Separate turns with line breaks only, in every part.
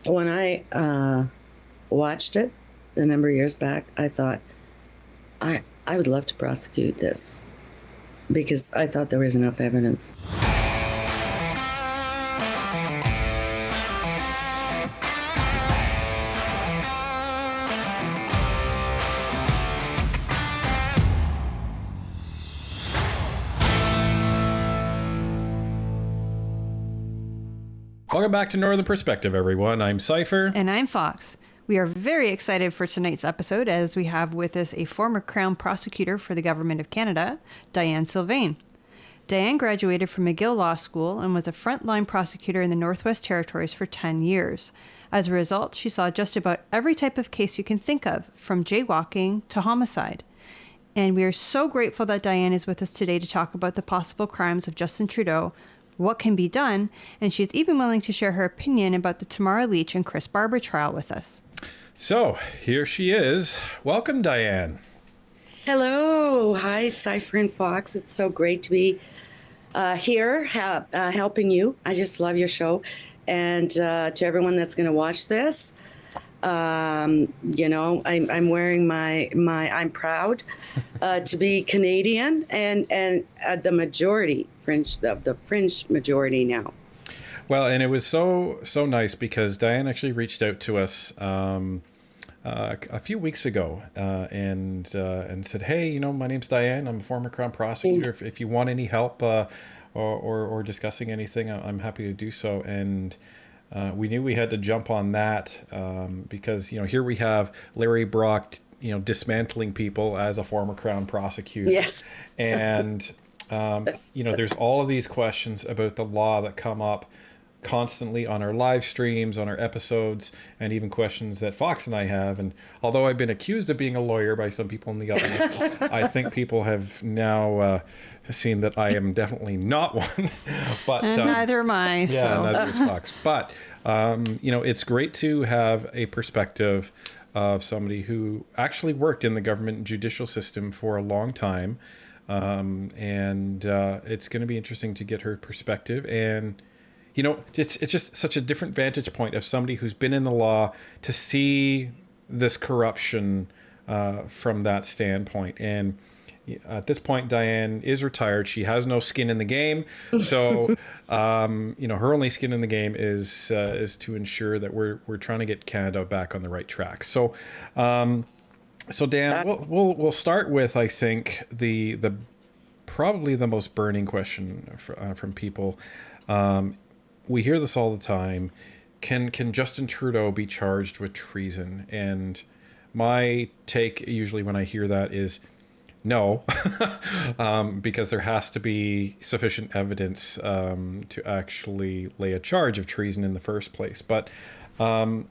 when I watched it a number of years back, I thought I would love to prosecute this because I thought there was enough evidence.
Welcome back to Northern Perspective, everyone. I'm Cypher.
And I'm Fox. We are very excited for tonight's episode as we have with us a former Crown prosecutor for the Government of Canada, Diane Sylvain. Diane graduated from McGill Law School and was a frontline prosecutor in the Northwest Territories for 10 years. As a result, she saw just about every type of case you can think of, from jaywalking to homicide. And we are so grateful that Diane is with us today to talk about the possible crimes of Justin Trudeau, what can be done, and she's even willing to share her opinion about the Tamara Leach and Chris Barber trial with us.
So, here she is. Welcome, Diane.
Hello. Hi, Cypher and Fox. It's so great to be here helping you. I just love your show. And to everyone that's going to watch this, I'm wearing my I'm proud to be Canadian and the majority, the fringe majority now.
Well, and it was so nice because Diane actually reached out to us a few weeks ago and said, hey, my name's Diane. I'm a former Crown prosecutor. If you want any help or discussing anything, I'm happy to do so. And we knew we had to jump on that because, here we have Larry Brock, dismantling people as a former Crown prosecutor.
Yes.
And, there's all of these questions about the law that come up constantly on our live streams, on our episodes, and even questions that Fox and I have. And although I've been accused of being a lawyer by some people in the audience, I think people have now seen that I am definitely not one. But
neither am I.
Yeah,
so.
neither is Fox. But it's great to have a perspective of somebody who actually worked in the government and judicial system for a long time, and it's going to be interesting to get her perspective. And it's just such a different vantage point of somebody who's been in the law to see this corruption from that standpoint. And at this point, Diane is retired. She has no skin in the game. So, her only skin in the game is to ensure that we're trying to get Canada back on the right track. So, Dan, we'll start with, I think, the probably the most burning question from people. We hear this all the time. Can Justin Trudeau be charged with treason? And my take usually when I hear that is no, because there has to be sufficient evidence to actually lay a charge of treason in the first place. But, from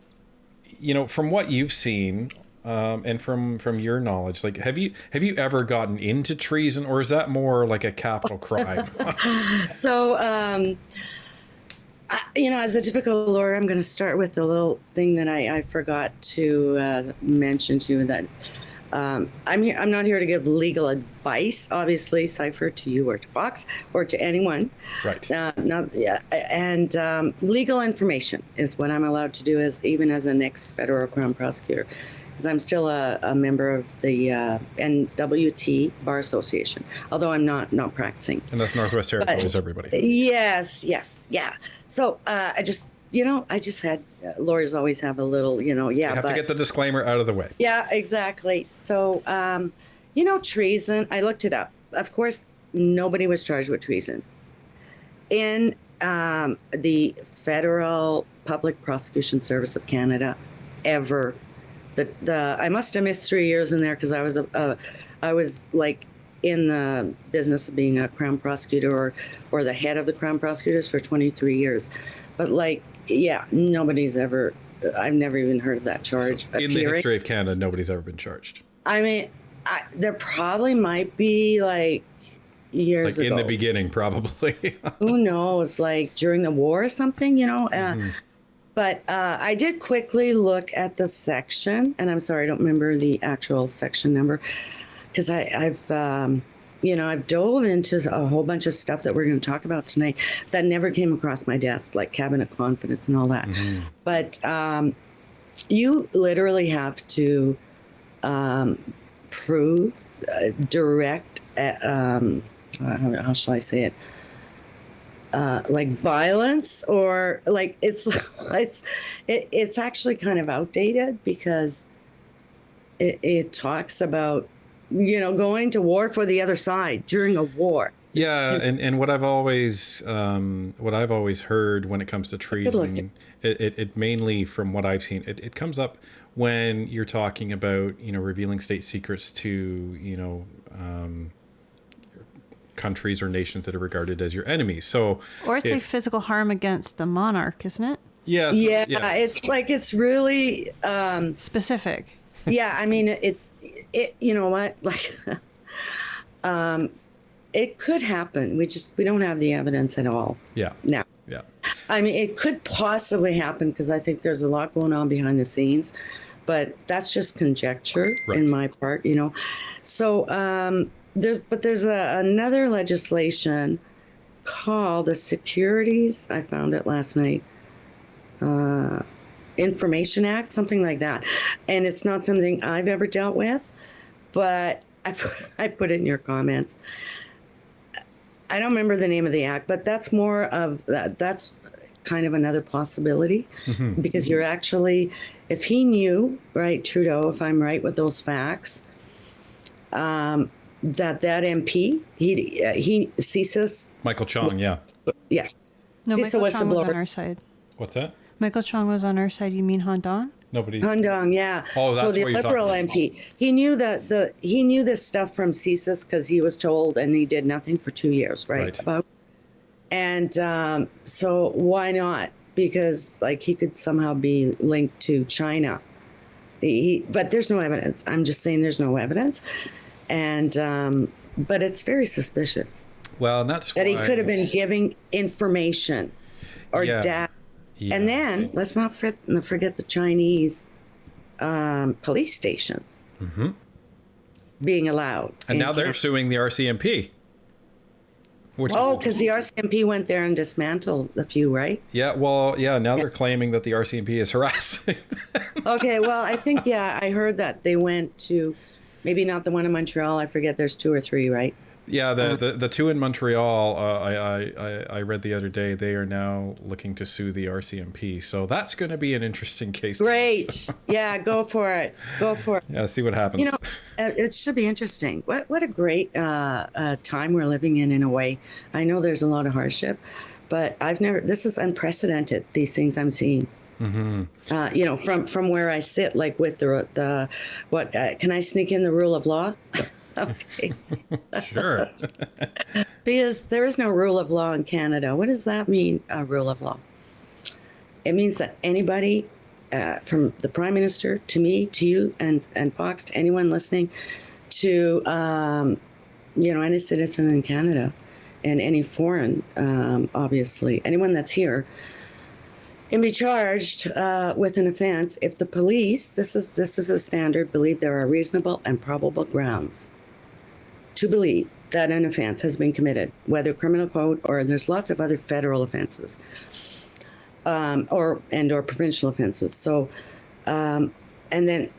what you've seen and from your knowledge, like, have you ever gotten into treason, or is that more like a capital crime?
So, as a typical lawyer, I'm going to start with a little thing that I forgot to mention to you, that I'm not here to give legal advice, obviously, Cypher, to you or to Fox or to anyone.
Right.
Legal information is what I'm allowed to do, even as an ex-federal Crown prosecutor, because I'm still a member of the NWT Bar Association, although I'm not practicing.
And that's Northwest Territories, everybody.
Yes, yeah. So I just had, lawyers always have a little,
You have to get the disclaimer out of the way.
Yeah, exactly. So, treason, I looked it up. Of course, nobody was charged with treason. In the Federal Public Prosecution Service of Canada, ever. I must have missed 3 years in there because I was like in the business of being a Crown prosecutor or the head of the Crown prosecutors for 23 years. But nobody's ever, I've never even heard of that charge.
So in the history of Canada, nobody's ever been charged.
I mean, there probably might be years ago.
In the beginning, probably.
Who knows, during the war or something, But I did quickly look at the section, and I'm sorry, I don't remember the actual section number, because I've I've dove into a whole bunch of stuff that we're going to talk about tonight that never came across my desk, like cabinet confidence and all that. But you literally have to prove direct, how shall I say it? Like violence, or like it's actually kind of outdated, because it talks about going to war for the other side during a war.
Yeah, and what I've always heard when it comes to treason, it mainly, from what I've seen, it comes up when you're talking about revealing state secrets to countries or nations that are regarded as your enemies. So,
or it's like physical harm against the monarch, isn't it?
Yeah,
it's like, it's really
specific.
Yeah, I mean, it you know what, like it could happen. We don't have the evidence at all.
Yeah.
Now.
Yeah.
I mean, it could possibly happen, because I think there's a lot going on behind the scenes, but that's just conjecture in my part, So there's another legislation called the Securities, I found it last night, Information Act, something like that. And it's not something I've ever dealt with, but I put it in your comments. I don't remember the name of the act, but that's more of that. That's kind of another possibility, because you're actually, if he knew, right, Trudeau, if I'm right with those facts, that MP, he CSIS.
Michael Chong, yeah.
Yeah.
No,
CISA
Michael Chong was
whistleblower.
on our side.
What's that?
Michael Chong was on our side. You mean Han Dong?
Nobody.
Hundong, yeah.
Oh, that's
so the
what you're
Liberal
talking
MP, he knew he knew this stuff from CSIS, because he was told, and he did nothing for 2 years, right? And so why not? Because like he could somehow be linked to China. But there's no evidence. I'm just saying there's no evidence, and but it's very suspicious.
Well, and that's
that he could have been giving information or data.
Yeah.
And then let's not forget the Chinese police stations being allowed.
And now they're suing the RCMP.
Because the RCMP went there and dismantled a few, right?
Yeah, well, yeah, now they're claiming that the RCMP is harassing them.
Okay, well, I think, I heard that they went to, maybe not the one in Montreal, I forget, there's 2 or 3, right?
Yeah, the 2 in Montreal, I read the other day, they are now looking to sue the RCMP. So that's going to be an interesting case.
Great. Yeah, go for it. Go for it.
Yeah, see what happens.
It should be interesting. What a great time we're living in a way. I know there's a lot of hardship, but this is unprecedented, these things I'm seeing. From where I sit, like with the can I sneak in the rule of law? Okay.
Sure.
Because there is no rule of law in Canada. What does that mean, rule of law? It means that anybody, from the Prime Minister to me, to you, and Fox, to anyone listening, to any citizen in Canada, and any foreign, obviously, anyone that's here, can be charged with an offense if the police, this is a standard, believe there are reasonable and probable grounds to believe that an offense has been committed, whether criminal code or there's lots of other federal offenses, or provincial offenses. So, and then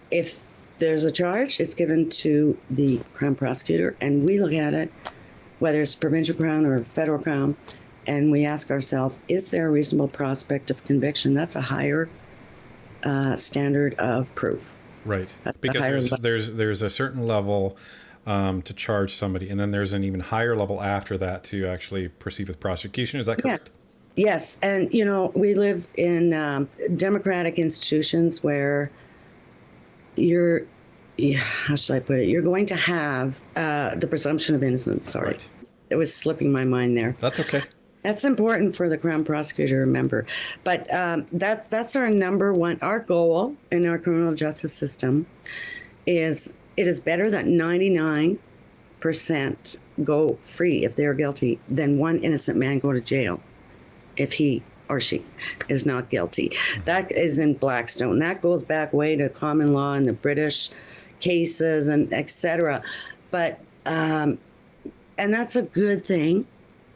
if there's a charge, it's given to the Crown prosecutor, and we look at it, whether it's provincial Crown or federal Crown, and we ask ourselves, is there a reasonable prospect of conviction? That's a higher standard of proof.
Right. Because there's a certain level to charge somebody, and then there's an even higher level after that to actually proceed with prosecution. Is that correct?
Yeah. Yes. And, we live in democratic institutions where how should I put it? You're going to have the presumption of innocence. Sorry.
Right.
It was slipping my mind there.
That's okay.
That's important for the Crown prosecutor to remember. But that's our number one. Our goal in our criminal justice system is it is better that 99% go free if they're guilty than one innocent man go to jail if he or she is not guilty. That is in Blackstone. That goes back way to common law and the British cases and etc. But and that's a good thing.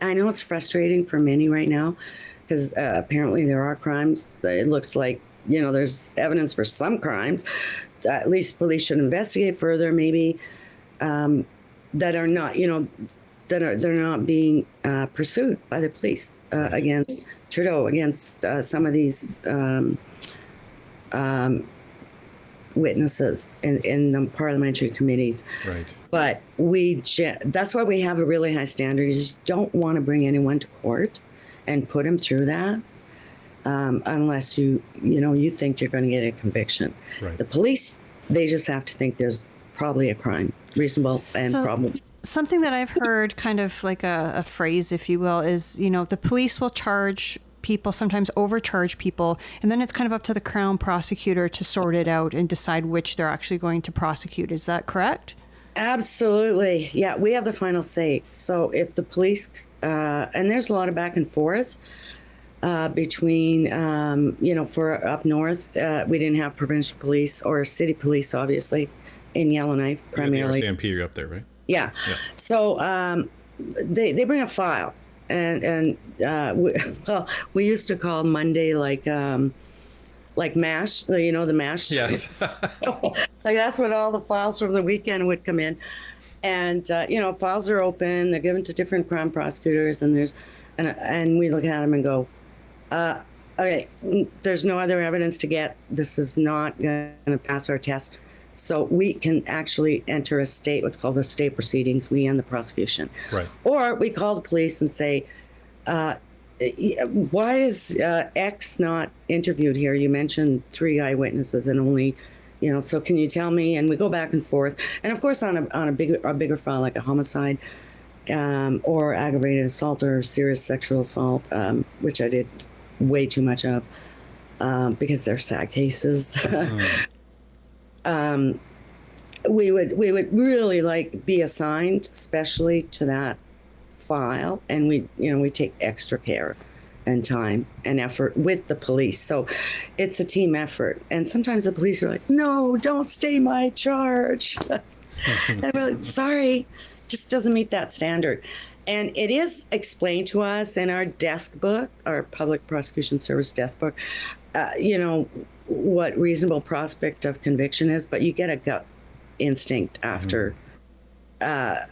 I know it's frustrating for many right now because apparently there are crimes. It looks like, there's evidence for some crimes. At least police should investigate further, maybe, that are not, they're not being pursued by the police against Trudeau, against some of these witnesses in the parliamentary committees.
Right.
But that's why we have a really high standard. You just don't want to bring anyone to court and put them through that unless you think you're going to get a conviction.
Right.
The police, they just have to think there's probably a crime, reasonable and probable.
Something that I've heard, kind of like a phrase, if you will, is, the police will charge people, sometimes overcharge people, and then it's kind of up to the Crown prosecutor to sort it out and decide which they're actually going to prosecute. Is that correct?
Absolutely. Yeah, we have the final say. So if the police, and there's a lot of back and forth between, for up north, we didn't have provincial police or city police, obviously, in Yellowknife primarily.
The RCMP, you're up there, right?
Yeah. So they bring a file, and we used to call Monday like MASH, the MASH.
Yes.
Like that's when all the files from the weekend would come in, and files are open. They're given to different crime prosecutors, and we look at them and go, okay, there's no other evidence to get. This is not going to pass our test. So we can actually enter what's called the state proceedings, we and the prosecution.
Right. Or
we call the police and say, why is X not interviewed here? You mentioned 3 eyewitnesses and only, so can you tell me? And we go back and forth. And of course, on a bigger file like a homicide or aggravated assault or serious sexual assault, which I did way too much of because they're sad cases. We would really be assigned specially to that file, and we take extra care and time and effort with the police. So it's a team effort. And sometimes the police are like, no, don't stay my charge. And we're like, sorry, just doesn't meet that standard. And it is explained to us in our desk book, our Public Prosecution Service desk book, what reasonable prospect of conviction is, but you get a gut instinct after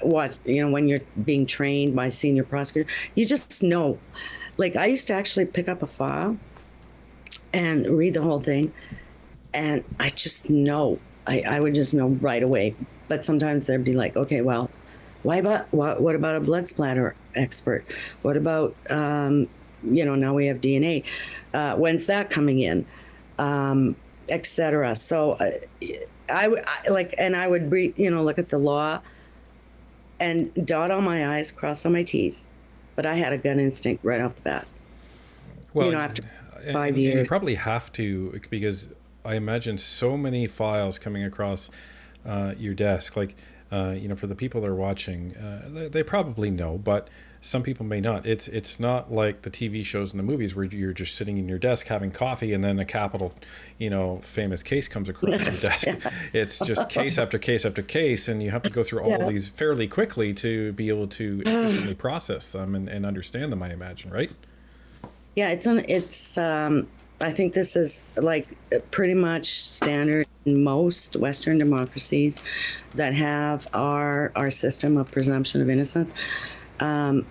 when you're being trained by senior prosecutor. You just know. Like, I used to actually pick up a file and read the whole thing, and I just know. I would just know right away. But sometimes they'd be like, okay, well, what about a blood splatter expert? What about, now we have DNA. When's that coming in? Etc. So I would look at the law and dot all my I's, cross all my T's. But I had a gut instinct right off the bat.
Well,
after 5 years.
You probably have to, because I imagine so many files coming across your desk. Like, for the people that are watching, they probably know, but some people may not. It's not like the TV shows and the movies where you're just sitting in your desk having coffee and then a capital, famous case comes across your desk. Yeah. It's just case after case after case, and you have to go through all of these fairly quickly to be able to efficiently process them and understand them, I imagine, right?
Yeah, it's I think this is pretty much standard in most Western democracies that have our system of presumption of innocence. Going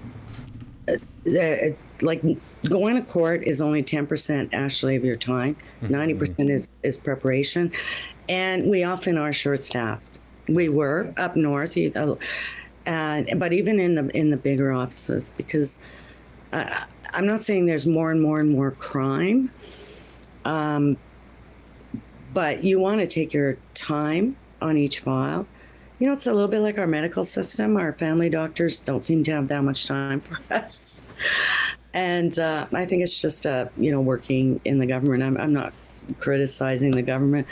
to court is only 10% actually of your time. 90% is preparation, and we often are short-staffed. We were up north, but even in the bigger offices, because I'm not saying there's more and more crime, but you want to take your time on each file. It's a little bit like our medical system. Our family doctors don't seem to have that much time for us. And I think it's just, working in the government. I'm not criticizing the government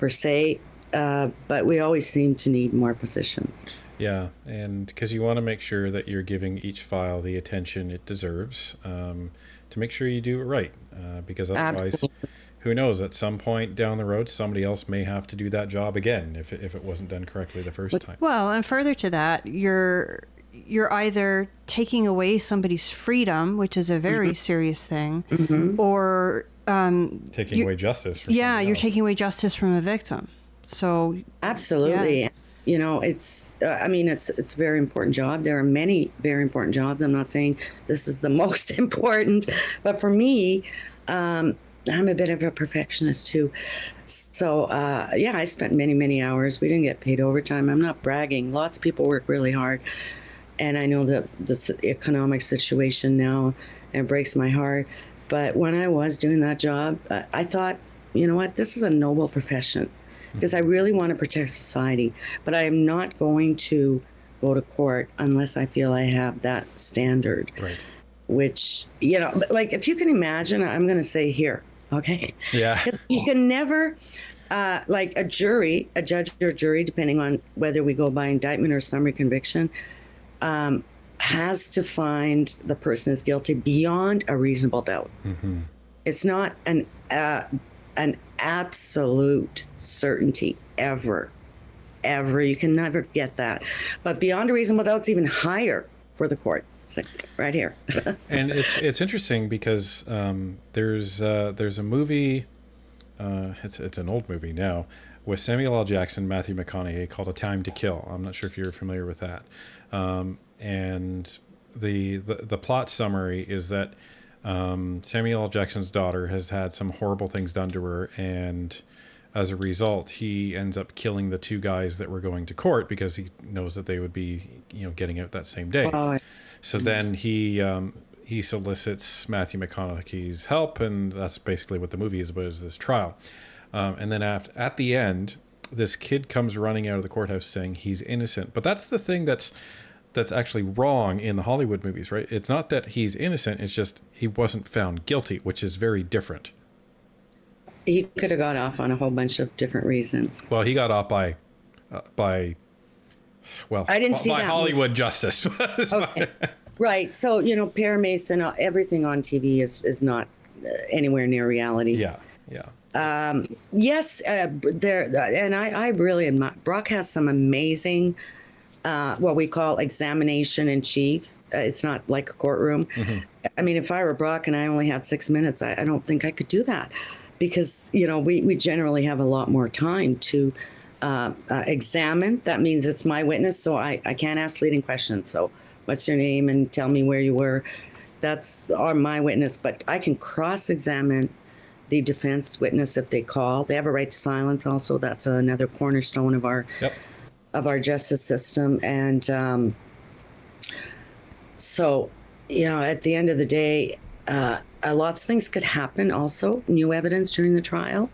per se, but we always seem to need more positions.
Yeah, and because you want to make sure that you're giving each file the attention it deserves to make sure you do it right. Because otherwise... Absolutely. Who knows, at some point down the road, somebody else may have to do that job again if it wasn't done correctly the first time.
Well, and further to that, you're either taking away somebody's freedom, which is a very serious thing, or
Taking away justice.
Yeah, you're taking away justice from a victim. So
absolutely.
Yeah.
You know, it's I mean, it's a very important job. There are many very important jobs. I'm not saying this is the most important, but for me, I'm a bit of a perfectionist too. So yeah, I spent many hours. We didn't get paid overtime. I'm not bragging. Lots of people work really hard, and I know that this economic situation now, it breaks my heart. But when I was doing that job, I thought, you know what, this is a noble profession, because I really want to protect society, but I am not going to go to court unless I feel I have that standard.
Right.
Which, you know, like, if you can imagine, I'm going to say here, okay?
Yeah.
'Cause you can never, like a judge or jury, depending on whether we go by indictment or summary conviction, has to find the person is guilty beyond a reasonable doubt. It's not an absolute certainty ever. You can never get that. But beyond a reasonable doubt, it's even higher for the court. It's like right here.
And it's interesting because there's a movie, it's an old movie now, with Samuel L. Jackson, Matthew McConaughey, called A Time to Kill. I'm not sure if you're familiar with that. And the plot summary is that Samuel L. Jackson's daughter has had some horrible things done to her, and as a result, he ends up killing the two guys that were going to court because he knows that they would be, you know, getting out that same day.
Oh.
So then he solicits Matthew McConaughey's help, and that's basically what the movie is about, is this trial. And then at the end, this kid comes running out of the courthouse saying he's innocent. But that's the thing that's actually wrong in the Hollywood movies, right? It's not that he's innocent, it's just he wasn't found guilty, which is very different.
He could have got off on a whole bunch of different reasons.
Well, he got off by
I didn't see that
Hollywood justice.
Okay. Right. So, you know, Pierre Mason, everything on TV is not anywhere near reality.
Yeah.
Yes, there, and I really admire. Brock has some amazing, what we call examination in chief. It's not like a courtroom. I mean, if I were Brock and I only had 6 minutes, I don't think I could do that, because, you know, we generally have a lot more time to examine. That means it's my witness, so I can't ask leading questions. So, what's your name and tell me where you were? That's my witness, but I can cross-examine the defense witness if they call. They have a right to silence also. That's another cornerstone of our justice system. And so, you know, at the end of the day, lots of things could happen also. New evidence during the trial,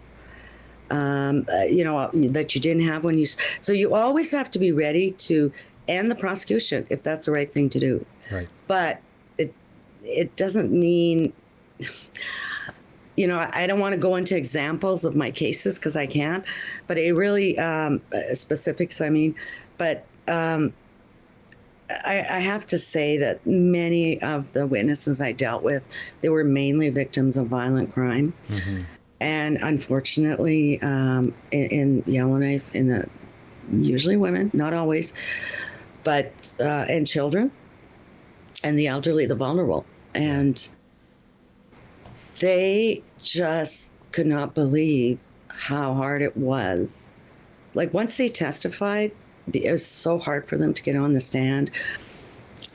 you know, that you didn't have when you... So you always have to be ready to end the prosecution if that's the right thing to do.
Right.
But it doesn't mean... You know, I don't want to go into examples of my cases because I can't, but it really, specifics, I mean, but I have to say that many of the witnesses I dealt with, they were mainly victims of violent crime. And unfortunately, in Yellowknife, usually women, not always, but, and children, and the elderly, the vulnerable. And they just could not believe how hard it was. Like, once they testified, it was so hard for them to get on the stand.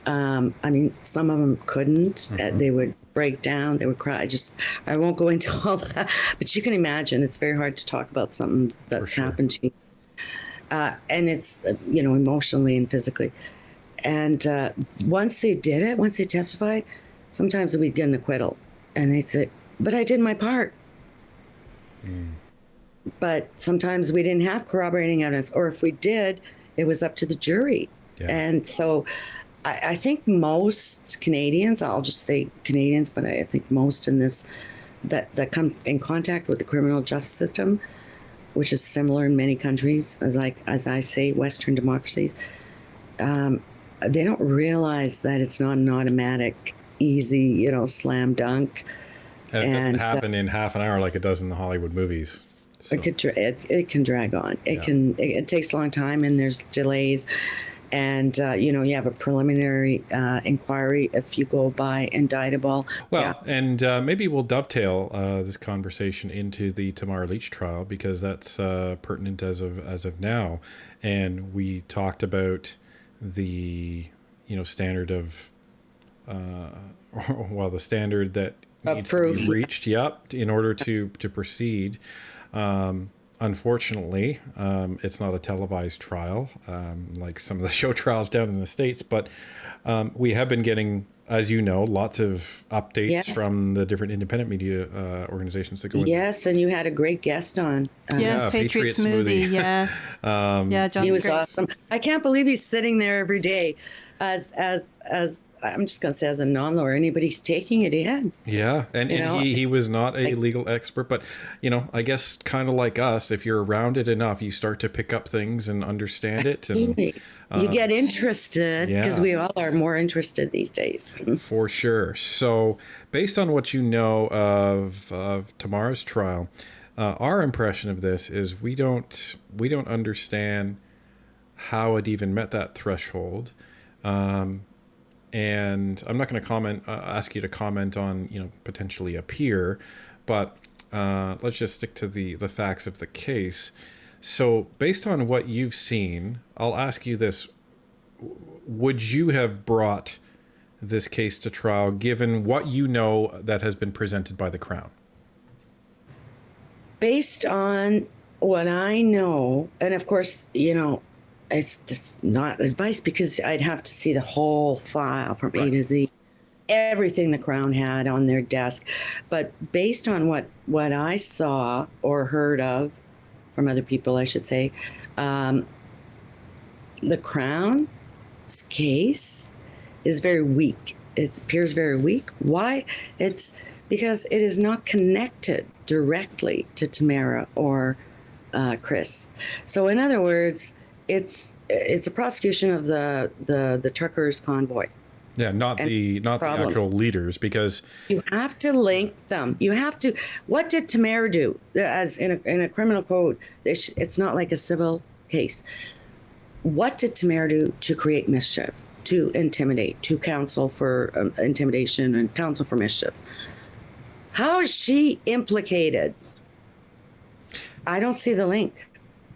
I mean, some of them couldn't. They would break down. They would cry. I won't go into all that. But you can imagine it's very hard to talk about something that's happened to you. And it's, you know, emotionally and physically. And once they did it, once they testified, sometimes we'd get an acquittal. And they'd say, but I did my part. But sometimes we didn't have corroborating evidence, or if we did, it was up to the jury. Yeah. And so I think most Canadians, I'll just say Canadians, but I think most in this, that come in contact with the criminal justice system, which is similar in many countries, as I say, Western democracies, they don't realize that it's not an automatic, easy, you know, slam dunk.
And it doesn't happen in half an hour like it does in the Hollywood movies. So.
It can drag on. It takes a long time, and there's delays. And, you have a preliminary inquiry if you go by indictable.
Well, and maybe we'll dovetail this conversation into the Tamara Leach trial, because that's pertinent as of now. And we talked about the standard of the standard that needs to be reached, in order to proceed. Unfortunately, it's not a televised trial like some of the show trials down in the States, but we have been getting, as you know, lots of updates from the different independent media organizations that go in.
Yes, and you had a great guest on.
Yes, Patriot Smoothie. Yeah. John's
he was
great.
awesome. I can't believe he's sitting there every day as I'm just going to say, as a non-lawyer, anybody's taking it in.
Yeah, and he was not a legal expert, but, I guess kind of like us, if you're around it enough, you start to pick up things and understand it. And
you get interested, because we all are more interested these days.
For sure. So based on what you know of Tamara's trial, our impression of this is we don't understand how it even met that threshold. And I'm not going to ask you to comment on, potentially a peer, but let's just stick to the facts of the case. So based on what you've seen, I'll ask you this. Would you have brought this case to trial given what you know that has been presented by the Crown?
Based on what I know, and of course, it's just not advice, because I'd have to see the whole file from A to Z, everything the Crown had on their desk. But based on what I saw or heard of from other people, I should say, the Crown's case is very weak. It appears very weak. Why? It's because it is not connected directly to Tamara or Chris. So in other words, it's a prosecution of the truckers' convoy.
Yeah, not the actual leaders, because
you have to link them. You have to. What did Tamara do? As in a criminal code, it's not like a civil case. What did Tamara do to create mischief, to intimidate, to counsel for intimidation and counsel for mischief? How is she implicated? I don't see the link.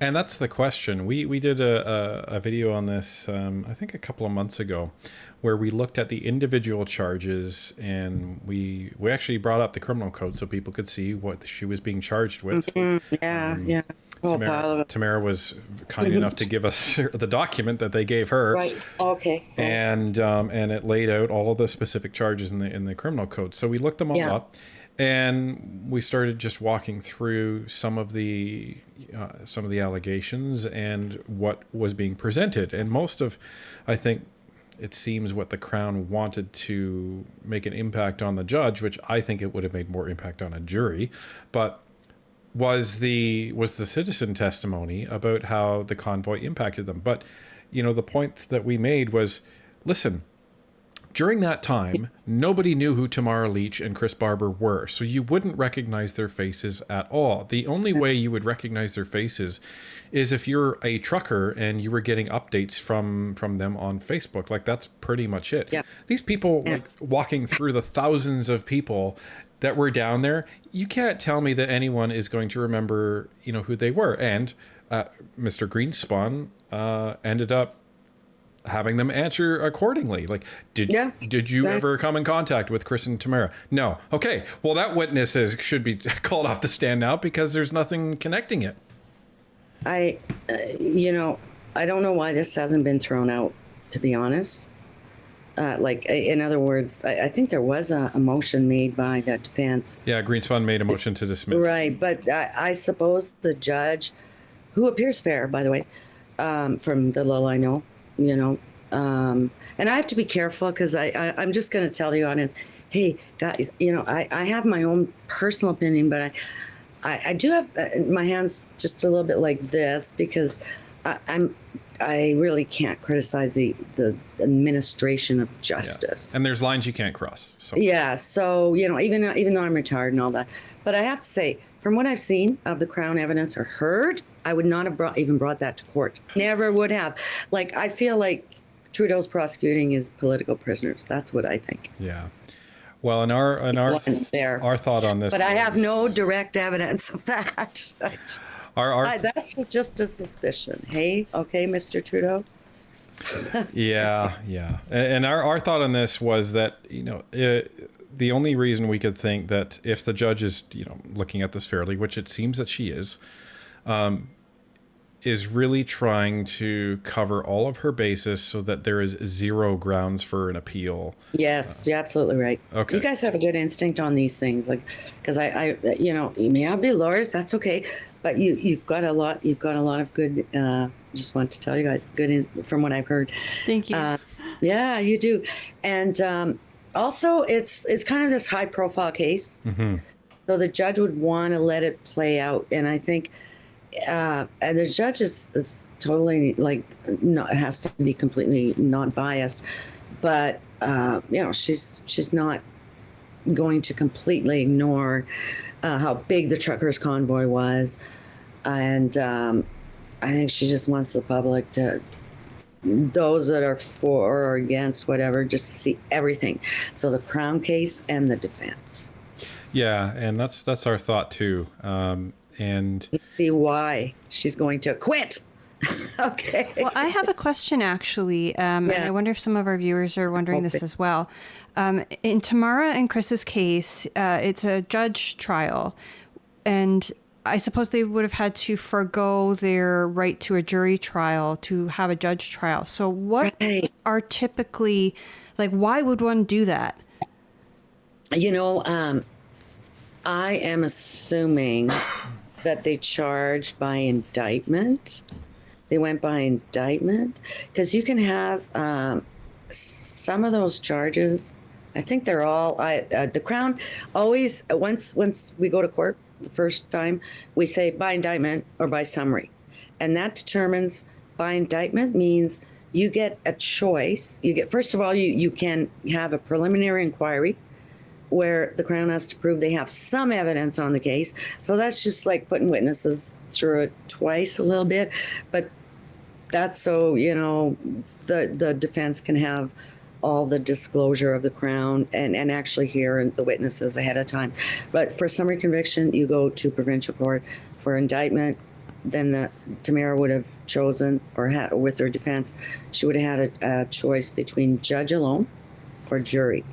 And that's the question. We did a video on this, I think a couple of months ago, where we looked at the individual charges, and we actually brought up the criminal code so people could see what she was being charged with.
Mm-hmm. Yeah.
Tamara was kind enough to give us the document that they gave her.
Right. Okay.
And it laid out all of the specific charges in the criminal code. So we looked them all up. And we started just walking through some of the allegations and what was being presented. And most of, I think, it seems what the Crown wanted to make an impact on the judge, which I think it would have made more impact on a jury, but was the citizen testimony about how the convoy impacted them. But, the point that we made was, listen, during that time, nobody knew who Tamara Leach and Chris Barber were, so you wouldn't recognize their faces at all. The only way you would recognize their faces is if you're a trucker and you were getting updates from them on Facebook. Like, that's pretty much it. Yeah. These people, like, walking through the thousands of people that were down there, you can't tell me that anyone is going to remember, who they were. And Mr. Greenspan ended up having them answer accordingly. Like, did you ever come in contact with Chris and Tamara? No. Okay. Well, that witness should be called off the stand now, because there's nothing connecting it.
I don't know why this hasn't been thrown out, to be honest. In other words, I think there was a motion made by the defense. Yeah,
Greenspan made a motion to dismiss.
Right, but I suppose the judge, who appears fair, by the way, from the little I know, and I have to be careful, because I'm just going to tell the audience, hey, guys, I have my own personal opinion, but I do have my hands just a little bit like this, because I really can't criticize the administration of justice.
Yeah. And there's lines you can't cross. So.
Yeah, so, even though I'm retired and all that, but I have to say, from what I've seen of the Crown evidence or heard, I would not have even brought that to court. Never would have. Like, I feel like Trudeau's prosecuting his political prisoners. That's what I think.
Yeah. Well, and our
There.
our thought on this,
But I have no direct evidence of that. That's just a suspicion. Hey, okay, Mr. Trudeau.
yeah. And our thought on this was that, the only reason we could think that if the judge is, looking at this fairly, which it seems that she is really trying to cover all of her bases so that there is zero grounds for an appeal.
Yes, you're absolutely right.
Okay.
You guys have a good instinct on these things, like, because I you may not be lawyers, that's okay, but you've got a lot of good. Just want to tell you guys, from what I've heard.
Thank you.
Yeah, you do, and also it's kind of this high profile case, so the judge would want to let it play out, and I think. And the judge is totally has to be completely not biased, but she's not going to completely ignore how big the truckers' convoy was, and I think she just wants the public to, those that are for or against whatever, just to see everything. So the Crown case and the defense.
Yeah, and that's our thought too. And
see why she's going to quit. Okay.
Well, I have a question actually, and I wonder if some of our viewers are wondering this as well. In Tamara and Chris's case, it's a judge trial, and I suppose they would have had to forego their right to a jury trial to have a judge trial. So what are typically, why would one do that?
I am assuming that they charged by indictment. They went by indictment because you can have some of those charges. I think they're all. The Crown always once we go to court the first time, we say by indictment or by summary, and that determines. By indictment means you get a choice. You get, first of all, you can have a preliminary inquiry, where the Crown has to prove they have some evidence on the case. So that's just like putting witnesses through it twice a little bit. But that's so, the defense can have all the disclosure of the Crown and actually hear the witnesses ahead of time. But for summary conviction, you go to provincial court. For indictment, then Tamara would have chosen, or with her defense, she would have had a choice between judge alone or jury.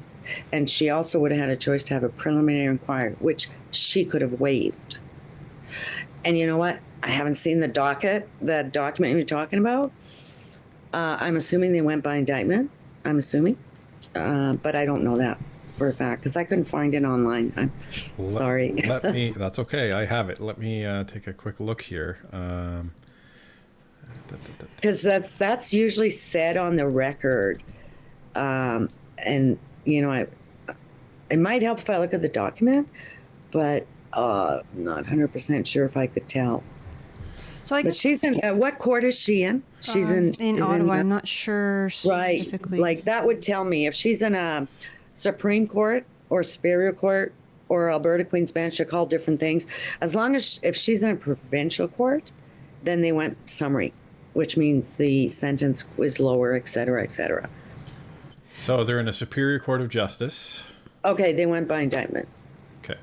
And she also would have had a choice to have a preliminary inquiry, which she could have waived. And you know what? I haven't seen the document you're talking about. I'm assuming they went by indictment. I'm assuming. But I don't know that for a fact because I couldn't find it online. I'm sorry.
That's okay. I have it. Let me take a quick look here.
Because that's usually said on the record. And it might help if I look at the document, but not 100% sure if I could tell.
So
but she's in. What court is she in? She's
in Ottawa. I'm not sure specifically.
Right, that would tell me if she's in a Supreme Court or Superior Court or Alberta Queen's Bench. They're called different things. As long as if she's in a provincial court, then they went summary, which means the sentence was lower, et cetera, et cetera.
So they're in a Superior Court of Justice.
Okay, they went by indictment.
Okay.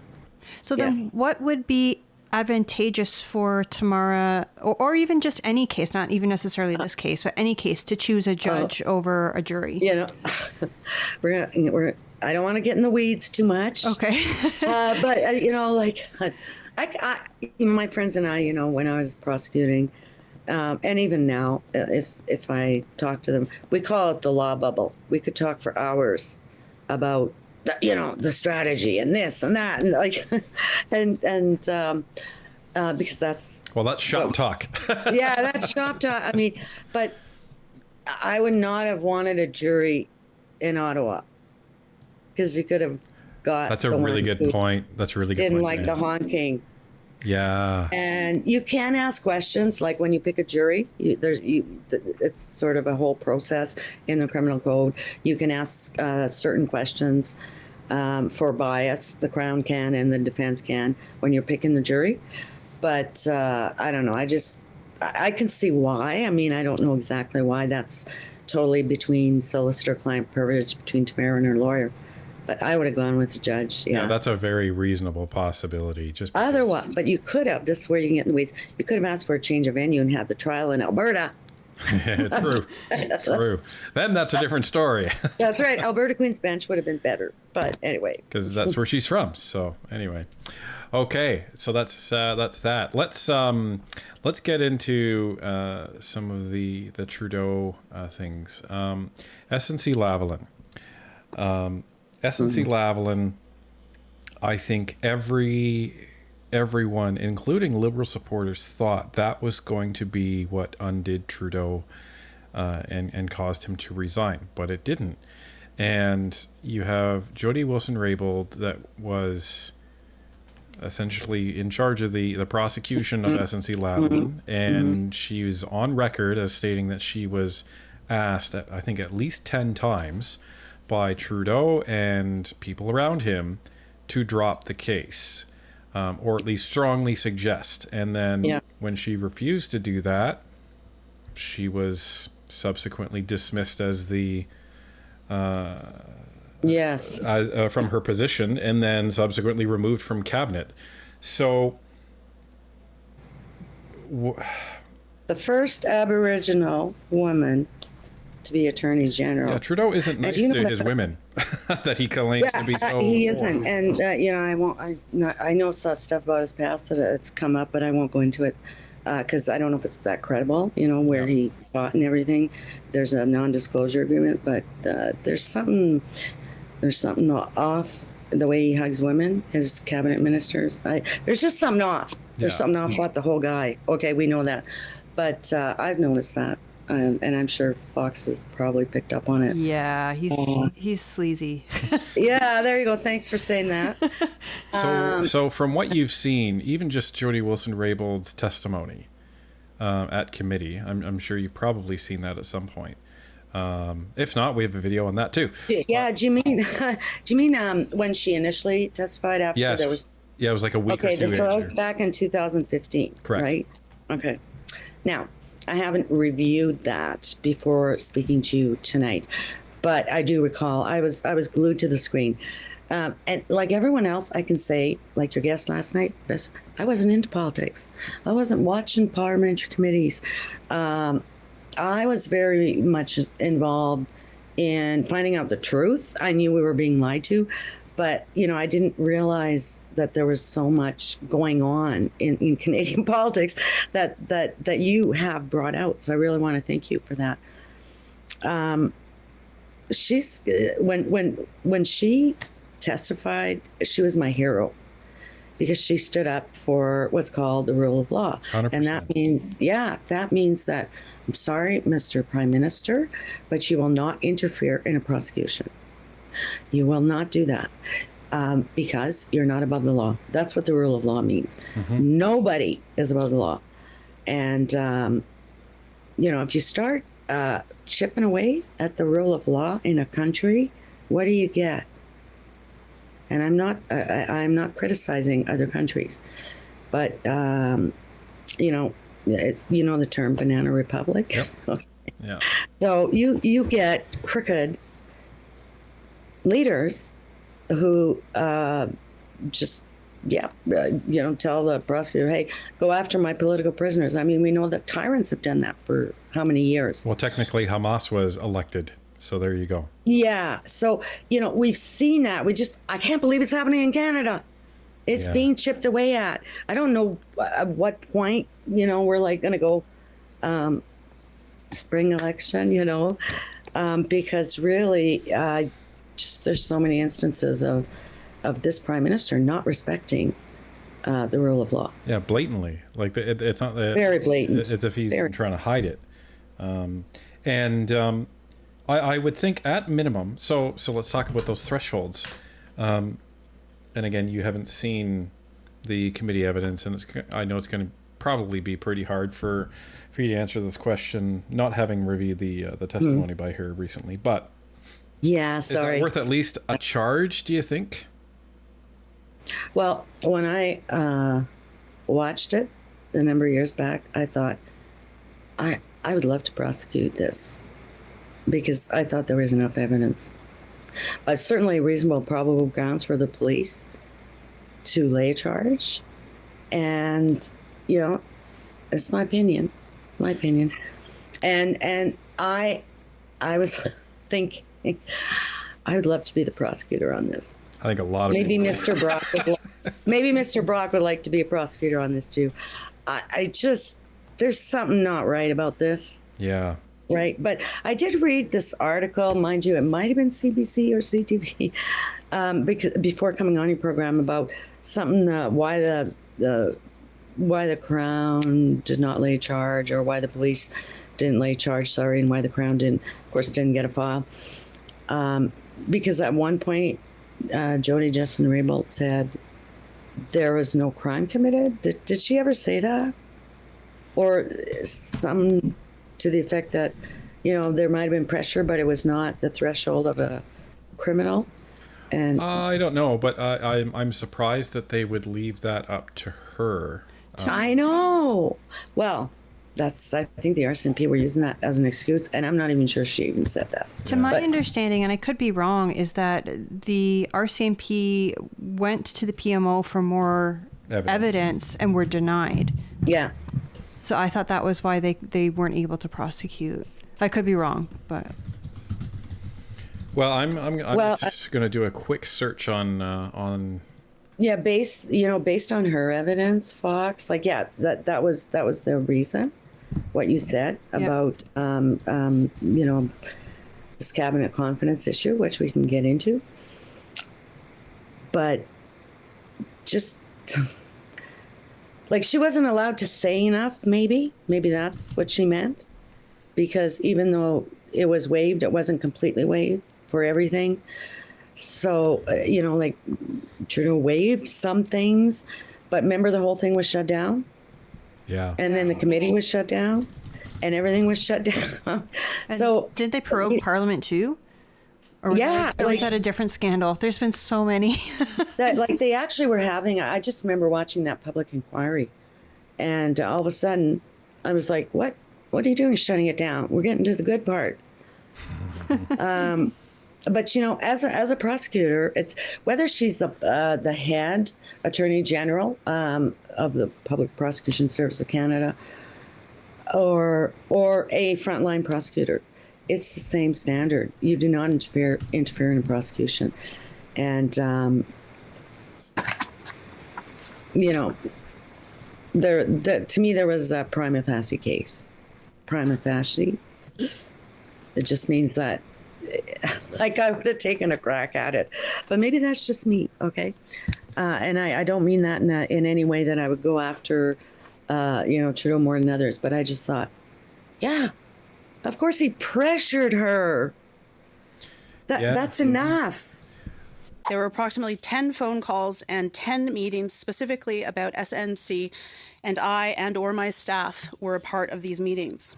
So then what would be advantageous for Tamara, or even just any case, not even necessarily this case, but any case, to choose a judge over a jury?
I don't want to get in the weeds too much.
Okay.
But, my friends and I, when I was prosecuting, and even now, if I talk to them, we call it the law bubble. We could talk for hours about, the strategy and this and that, and because that's
shop talk.
Yeah, that's shop talk. I mean, but I would not have wanted a jury in Ottawa because you could have got.
That's a really good point. That's a really good point.
Didn't like the honking.
Yeah.
And you can ask questions, like when you pick a jury, it's sort of a whole process in the criminal code. You can ask certain questions for bias, the Crown can and the defense can, when you're picking the jury. But I don't know. I can see why. I mean, I don't know exactly why. That's totally between solicitor-client privilege between Tamara and her lawyer. But I would have gone with the judge. Yeah,
that's a very reasonable possibility. Just because...
Otherwise, but you could have. This is where you can get in the weeds. You could have asked for a change of venue and had the trial in Alberta.
True. Then that's a different story.
That's right. Alberta Queen's Bench would have been better. But anyway,
because that's where she's from. So anyway, okay. So that's that. Let's get into some of the Trudeau things. SNC-Lavalin. SNC-Lavalin, I think everyone, including Liberal supporters, thought that was going to be what undid Trudeau and caused him to resign, but it didn't. And you have Jody Wilson-Raybould that was essentially in charge of the prosecution of SNC-Lavalin, and she was on record as stating that she was asked, I think at least 10 times, by Trudeau and people around him to drop the case, or at least strongly suggest. And then when she refused to do that, she was subsequently dismissed as the from her position, and then subsequently removed from cabinet. So
the first Aboriginal woman to be Attorney General.
Yeah, Trudeau isn't nice to his women that he claims to be so.
He isn't, and I won't. I know some stuff about his past that it's come up, but I won't go into it because I don't know if it's that credible. Where he fought and everything. There's a non-disclosure agreement, but there's something off the way he hugs women, his cabinet ministers. There's just something off. There's something off about the whole guy. Okay, we know that, but I've noticed that. And I'm sure Fox has probably picked up on it.
Yeah, he's sleazy.
Yeah, there you go. Thanks for saying that.
So from what you've seen, even just Jody Wilson-Raybould's testimony at committee, I'm sure you've probably seen that at some point. If not, we have a video on that too.
Yeah, do you mean when she initially testified after there was?
Yeah, it was like a week or two.
Okay, so that was back in 2015.
Correct.
Right? Okay. Now, I haven't reviewed that before speaking to you tonight, but I do recall I was glued to the screen. And like everyone else, I can say, like your guest last night, I wasn't into politics. I wasn't watching parliamentary committees. I was very much involved in finding out the truth. I knew we were being lied to, but I didn't realize that there was so much going on in Canadian politics that you have brought out. So I really want to thank you for that. She's when she testified, she was my hero because she stood up for what's called the rule of law.
100%.
And that means that I'm sorry, Mr. Prime Minister, but you will not interfere in a prosecution. You will not do that because you're not above the law. That's what the rule of law means. Mm-hmm. Nobody is above the law. And, if you start chipping away at the rule of law in a country, what do you get? And I'm not criticizing other countries, but, the term banana republic.
Yep.
Okay.
Yeah.
So you get crooked leaders who tell the prosecutor, hey, go after my political prisoners. I mean, we know that tyrants have done that for how many years?
Well, technically Hamas was elected, so there you go.
Yeah, so we've seen that. I can't believe it's happening in Canada. It's being chipped away at. I don't know at what point we're like going to go spring election, because really there's so many instances of this prime minister not respecting the rule of law.
Yeah, blatantly. Like it's not
very blatant.
It's as if he's trying to hide it. I would think at minimum. So let's talk about those thresholds. And again, you haven't seen the committee evidence, and I know it's going to probably be pretty hard for you to answer this question, not having reviewed the testimony by her recently, but.
Yeah, sorry.
Is it worth at least a charge, do you think?
Well, when I watched it a number of years back, I thought, I would love to prosecute this because I thought there was enough evidence. Certainly reasonable, probable grounds for the police to lay a charge. And, you know, it's my opinion. And I was thinking, I would love to be the prosecutor on this.
I think a lot of
Maybe
people.
Mr. Brock would like to be a prosecutor on this too. I just, there's something not right about this.
Yeah.
Right. But I did read this article, mind you, it might have been CBC or CTV, because before coming on your program about something, why the Crown did not lay charge, or why the police didn't lay charge, and why the Crown didn't get a file. Because at one point, Jody Justin Raybould said there was no crime committed. Did she ever say that? Or some to the effect that, you know, there might have been pressure, but it was not the threshold of a criminal. And
I don't know, but I'm surprised that they would leave that up to her.
I know. Well, I think the RCMP were using that as an excuse, and I'm not even sure she even said that.
To my understanding, and I could be wrong, is that the RCMP went to the PMO for more evidence and were denied.
Yeah.
So I thought that was why they weren't able to prosecute. I could be wrong, but...
Well, I'm just going to do a quick search on...
Yeah, based on her evidence, Fox, like, yeah, that was the reason, what you said about, this cabinet confidence issue, which we can get into. But just, like, she wasn't allowed to say enough, maybe that's what she meant. Because even though it was waived, it wasn't completely waived for everything. So, like, Trudeau waived some things, but remember the whole thing was shut down?
Yeah.
And then the committee was shut down, and everything was shut down. So
did they prorogue Parliament too? Or was was that a different scandal? There's been so many.
like, they actually were having, I just remember watching that public inquiry, and all of a sudden I was like, what are you doing shutting it down? We're getting to the good part. But, as a prosecutor, it's whether she's the head attorney general of the Public Prosecution Service of Canada or a frontline prosecutor, it's the same standard. You do not interfere in a prosecution. And, to me, there was a prima facie case. Prima facie. It just means that, like, I would have taken a crack at it, but maybe that's just me. Okay. And I don't mean that in any way that I would go after, Trudeau more than others, but I just thought, yeah, of course he pressured her. That's enough.
There were approximately 10 phone calls and 10 meetings specifically about SNC, and I and/or my staff were a part of these meetings.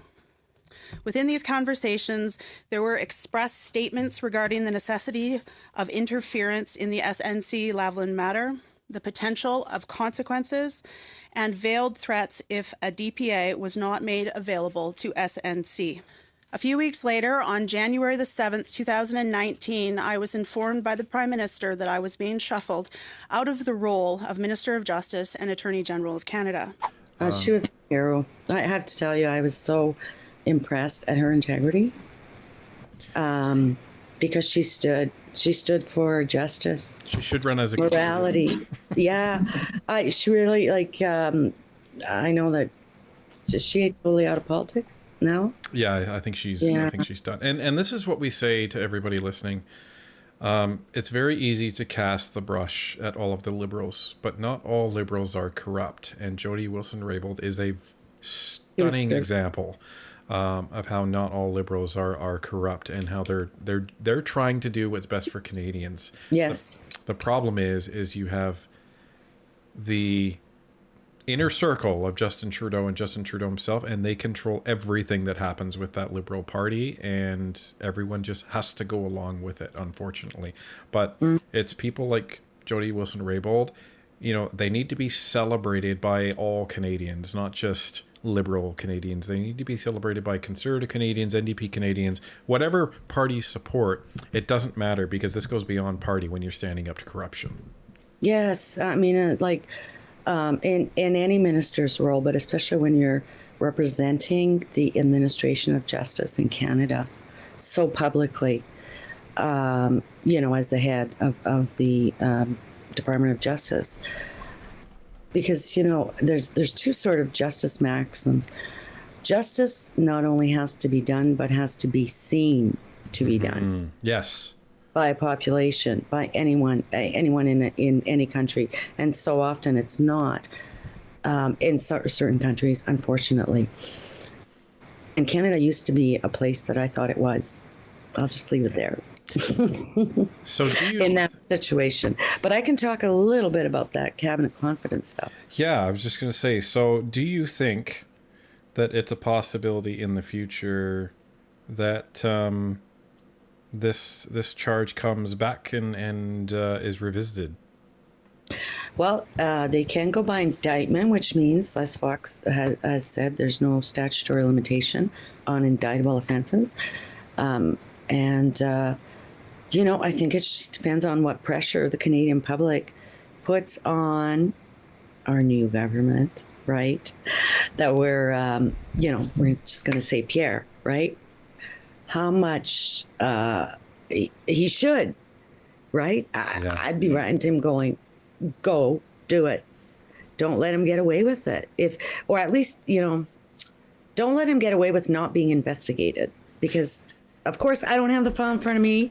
Within these conversations, there were expressed statements regarding the necessity of interference in the SNC-Lavalin matter, the potential of consequences, and veiled threats if a DPA was not made available to SNC. A few weeks later, on January the 7th, 2019, I was informed by the Prime Minister that I was being shuffled out of the role of Minister of Justice and Attorney General of Canada.
She was a hero. I have to tell you, I was so impressed at her integrity, because she stood for justice.
She should run as a
morality. Yeah, she really, like, I know that she totally out of politics now.
Yeah, I think she's done. And this is what we say to everybody listening. It's very easy to cast the brush at all of the Liberals, but not all Liberals are corrupt. And Jody Wilson-Raybould is a stunning example of how not all Liberals are corrupt, and how they're trying to do what's best for Canadians.
Yes.
The problem is you have the inner circle of Justin Trudeau and Justin Trudeau himself, and they control everything that happens with that Liberal Party, and everyone just has to go along with it, unfortunately. But it's people like Jody Wilson-Raybould they need to be celebrated by all Canadians, not just Liberal Canadians. They need to be celebrated by Conservative Canadians, NDP Canadians, whatever party you support. It doesn't matter, because this goes beyond party when you're standing up to corruption.
Yes, I mean, in any minister's role, but especially when you're representing the administration of justice in Canada so publicly, as the head of the Department of Justice. Because, there's two sort of justice maxims. Justice not only has to be done, but has to be seen to be done.
Yes.
By a population, by anyone in any country. And so often it's not in certain countries, unfortunately. And Canada used to be a place that I thought it was. I'll just leave it there.
So do you,
in that situation. But I can talk a little bit about that cabinet confidence stuff.
Yeah, I was just going to say, so do you think that it's a possibility in the future that this charge comes back and is revisited?
Well, they can go by indictment, which means, as Fox has said, there's no statutory limitation on indictable offenses. I think it just depends on what pressure the Canadian public puts on our new government, right? That we're just going to say Pierre, right? How much he should, right? I'd be writing to him going, go do it. Don't let him get away with it. Or at least, don't let him get away with not being investigated, because of course I don't have the file in front of me,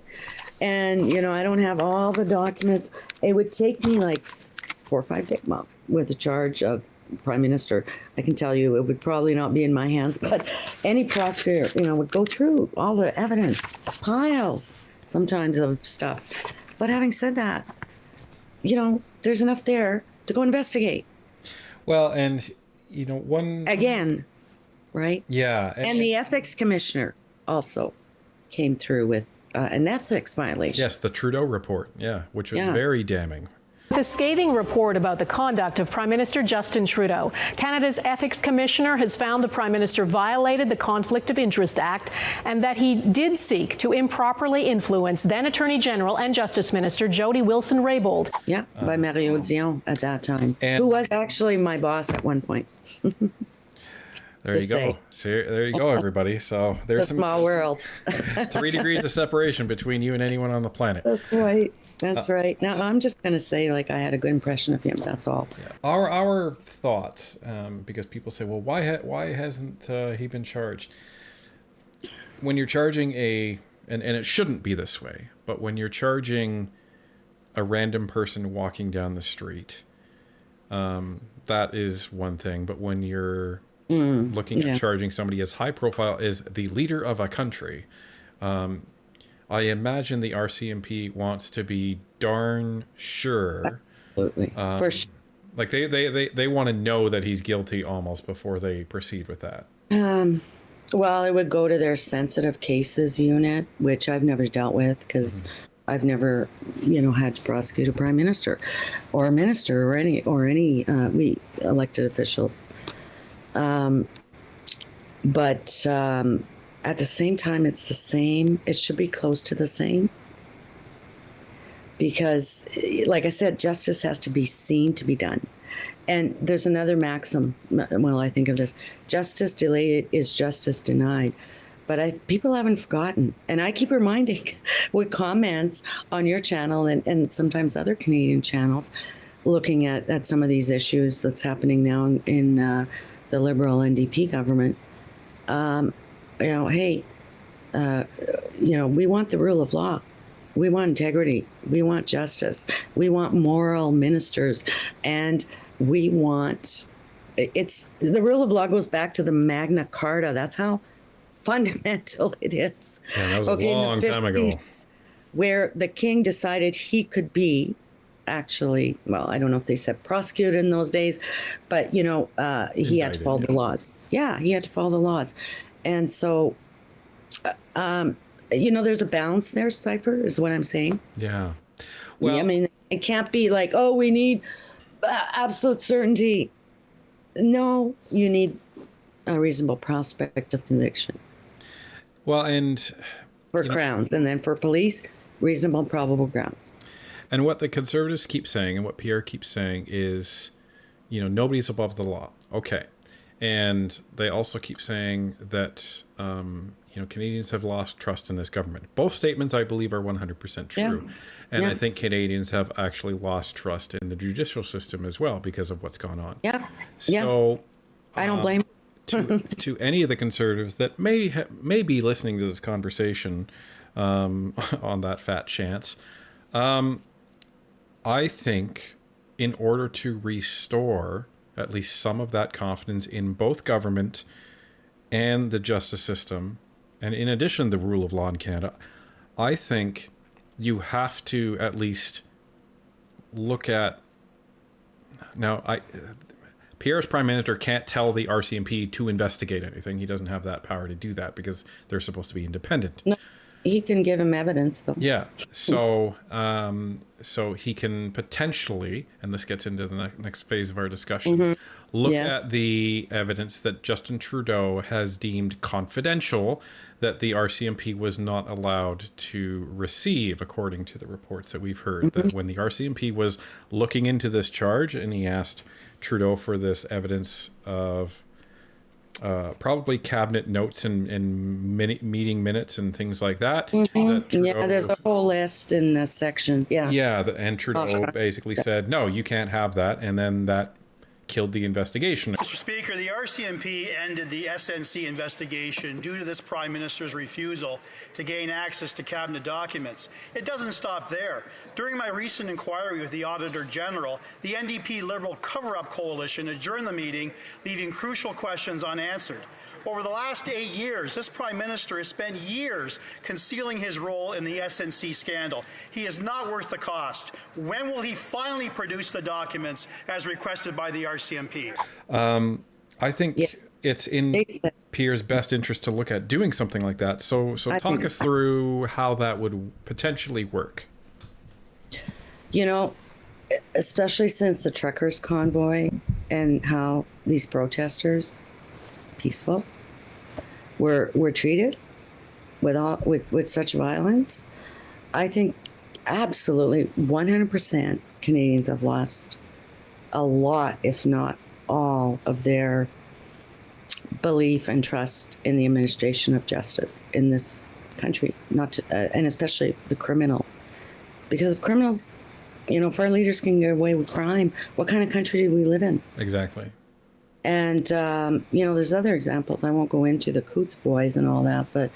and I don't have all the documents. It would take me like 4 or 5 days with the charge of Prime Minister. I can tell you it would probably not be in my hands, but any prosecutor, would go through all the evidence, piles sometimes of stuff. But having said that, there's enough there to go investigate.
Well, and one
again, right?
Yeah,
and the ethics commissioner also came through with an ethics violation.
Yes, the Trudeau report, which was very damning.
The scathing report about the conduct of Prime Minister Justin Trudeau. Canada's Ethics Commissioner has found the Prime Minister violated the Conflict of Interest Act and that he did seek to improperly influence then Attorney General and Justice Minister Jody Wilson-Raybould.
Yeah, by Mario Dion at that time, who was actually my boss at one point.
There you go. See, there you go, everybody. So there's
a small world.
3 degrees of separation between you and anyone on the planet.
That's right. That's right. Now, I'm just going to say, I had a good impression of him. That's all.
Yeah. Our thoughts, because people say, well, why hasn't he been charged? When you're charging and it shouldn't be this way, but when you're charging a random person walking down the street, that is one thing. But when you're looking at charging somebody as high profile as the leader of a country, I imagine the RCMP wants to be darn sure.
Absolutely. For sure.
Like they want to know that he's guilty almost before they proceed with that.
Well, it would go to their sensitive cases unit, which I've never dealt with because I've never, had to prosecute a prime minister or a minister or any we elected officials. But at the same time, it's the same. It should be close to the same. Because, like I said, justice has to be seen to be done. And there's another maxim, well, I think of this, justice delayed is justice denied. But people haven't forgotten. And I keep reminding with comments on your channel and sometimes other Canadian channels, looking at some of these issues that's happening now in the Liberal NDP government. We want the rule of law. We want integrity. We want justice. We want moral ministers. And we want, the rule of law goes back to the Magna Carta. That's how fundamental it is.
Yeah, that was a long time ago.
Where the king decided he could be, actually, well, I don't know if they said prosecuted in those days, but, he had to follow the laws. Yeah, he had to follow the laws. And so, there's a balance there, Cypher, is what I'm saying.
Yeah. Well,
I mean, it can't be like, oh, we need absolute certainty. No, you need a reasonable prospect of conviction
Well, and
for crowns, and then for police, reasonable probable grounds.
and what the Conservatives keep saying and what Pierre keeps saying is, nobody's above the law. Okay. And they also keep saying that, Canadians have lost trust in this government. Both statements, I believe, are 100% true.
Yeah.
And
Yeah.
I think Canadians have actually lost trust in the judicial system as well because of what's gone on.
Yeah.
So
I don't blame.
to any of the Conservatives that may be listening to this conversation on that fat chance, I think in order to restore at least some of that confidence in both government and the justice system, and in addition the rule of law in Canada, I think you have to at least look at Pierre's Prime Minister can't tell the RCMP to investigate anything. He doesn't have that power to do that because they're supposed to be independent.
No, he can give him evidence, though.
Yeah. So so he can potentially, and this gets into the next phase of our discussion, look
Yes.
at the evidence that Justin Trudeau has deemed confidential that the RCMP was not allowed to receive, according to the reports that we've heard. That when the RCMP was looking into this charge and he asked Trudeau for this evidence of probably cabinet notes and meeting minutes and things like that. that Trudeau
Yeah, there's a whole list in this section. Yeah.
and Trudeau
Okay.
basically said, no, you can't have that. And then that killed the investigation.
Mr. Speaker, the RCMP ended the SNC investigation due to this Prime Minister's refusal to gain access to cabinet documents. It doesn't stop there. During my recent inquiry with the Auditor General, the NDP Liberal cover-up coalition adjourned the meeting, leaving crucial questions unanswered. Over the last 8 years, this Prime Minister has spent years concealing his role in the SNC scandal. He is not worth the cost. When will he finally produce the documents as requested by the RCMP?
I think it's in Pierre's best interest to look at doing something like that. So talk us through how that would potentially work.
Especially since the truckers' convoy and how these protesters, peaceful, were treated with such violence. I think absolutely 100% Canadians have lost a lot, if not all, of their belief and trust in the administration of justice in this country, and especially the criminal. Because if criminals, if our leaders can get away with crime, what kind of country do we live in?
Exactly.
And, there's other examples. I won't go into the Coots boys and all that, but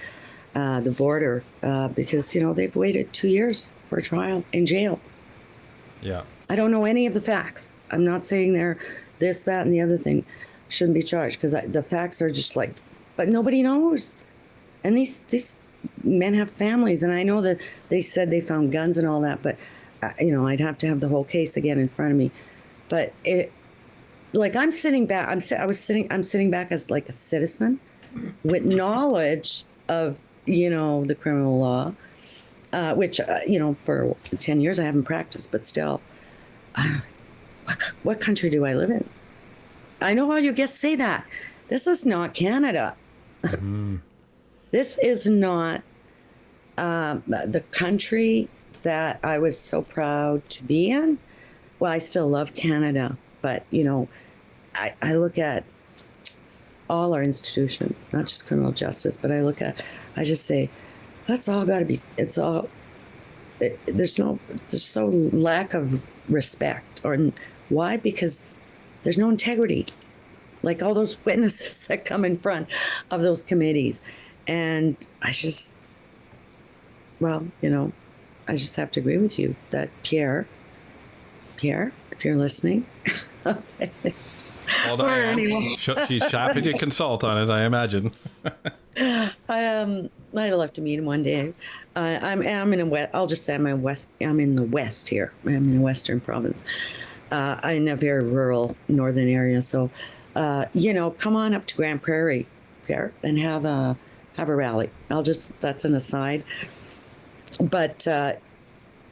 the border, because, they've waited 2 years for a trial in jail.
Yeah.
I don't know any of the facts. I'm not saying they're this, that, and the other thing shouldn't be charged, because the facts are just but nobody knows. And these men have families, and I know that they said they found guns and all that, but, I'd have to have the whole case again in front of me. But I'm sitting back. I'm sitting back as like a citizen with knowledge of the criminal law, which for 10 years I haven't practiced, but still, what country do I live in? I know how you guests say that. This is not Canada. This is not the country that I was so proud to be in. Well, I still love Canada, but I look at all our institutions, not just criminal justice, but I just say, that's all got to be, there's so lack of respect. Why? Because there's no integrity. Like all those witnesses that come in front of those committees. And I just have to agree with you that Pierre, if you're listening,
Well, Diane, she's happy to consult on it, I imagine.
I'd love to meet him one day. I'm in a west. I'll just say I'm in the west here. I'm in a western province, in a very rural northern area. So, come on up to Grand Prairie, Pierre, and have a rally. That's an aside. But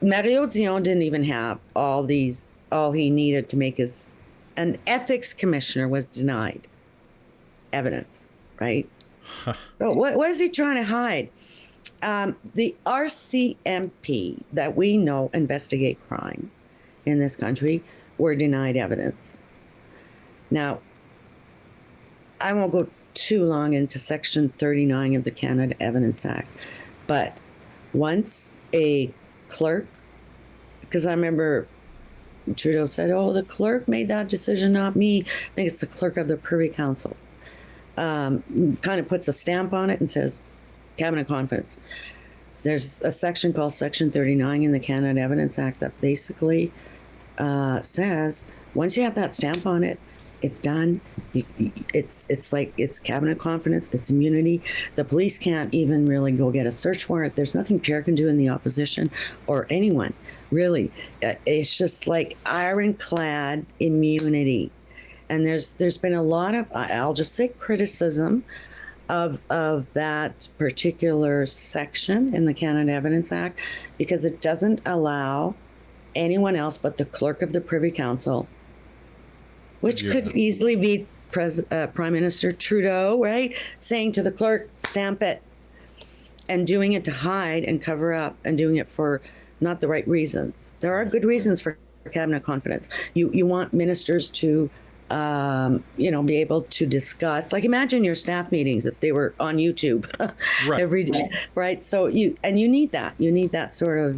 Mario Dion didn't even have all he needed to make an ethics commissioner was denied evidence, right? So what is he trying to hide? The RCMP that we know investigate crime in this country were denied evidence. Now, I won't go too long into Section 39 of the Canada Evidence Act, but once a clerk, because I remember Trudeau said, oh, the clerk made that decision, not me. I think it's the clerk of the Privy Council. Kind of puts a stamp on it and says, Cabinet confidence. There's a section called Section 39 in the Canada Evidence Act that basically says, once you have that stamp on it, it's done. It's like it's cabinet confidence, it's immunity. The police can't even really go get a search warrant. There's nothing Pierre can do in the opposition or anyone, really. It's just like ironclad immunity. And there's been a lot of, I'll just say, criticism of that particular section in the Canada Evidence Act because it doesn't allow anyone else but the clerk of the Privy Council, which could easily be Prime Minister Trudeau, right? Saying to the clerk, stamp it, and doing it to hide and cover up and doing it for not the right reasons. There are good reasons for cabinet confidence. You want ministers to, be able to discuss, like imagine your staff meetings if they were on YouTube
Right.
every day, right? So you need that sort of,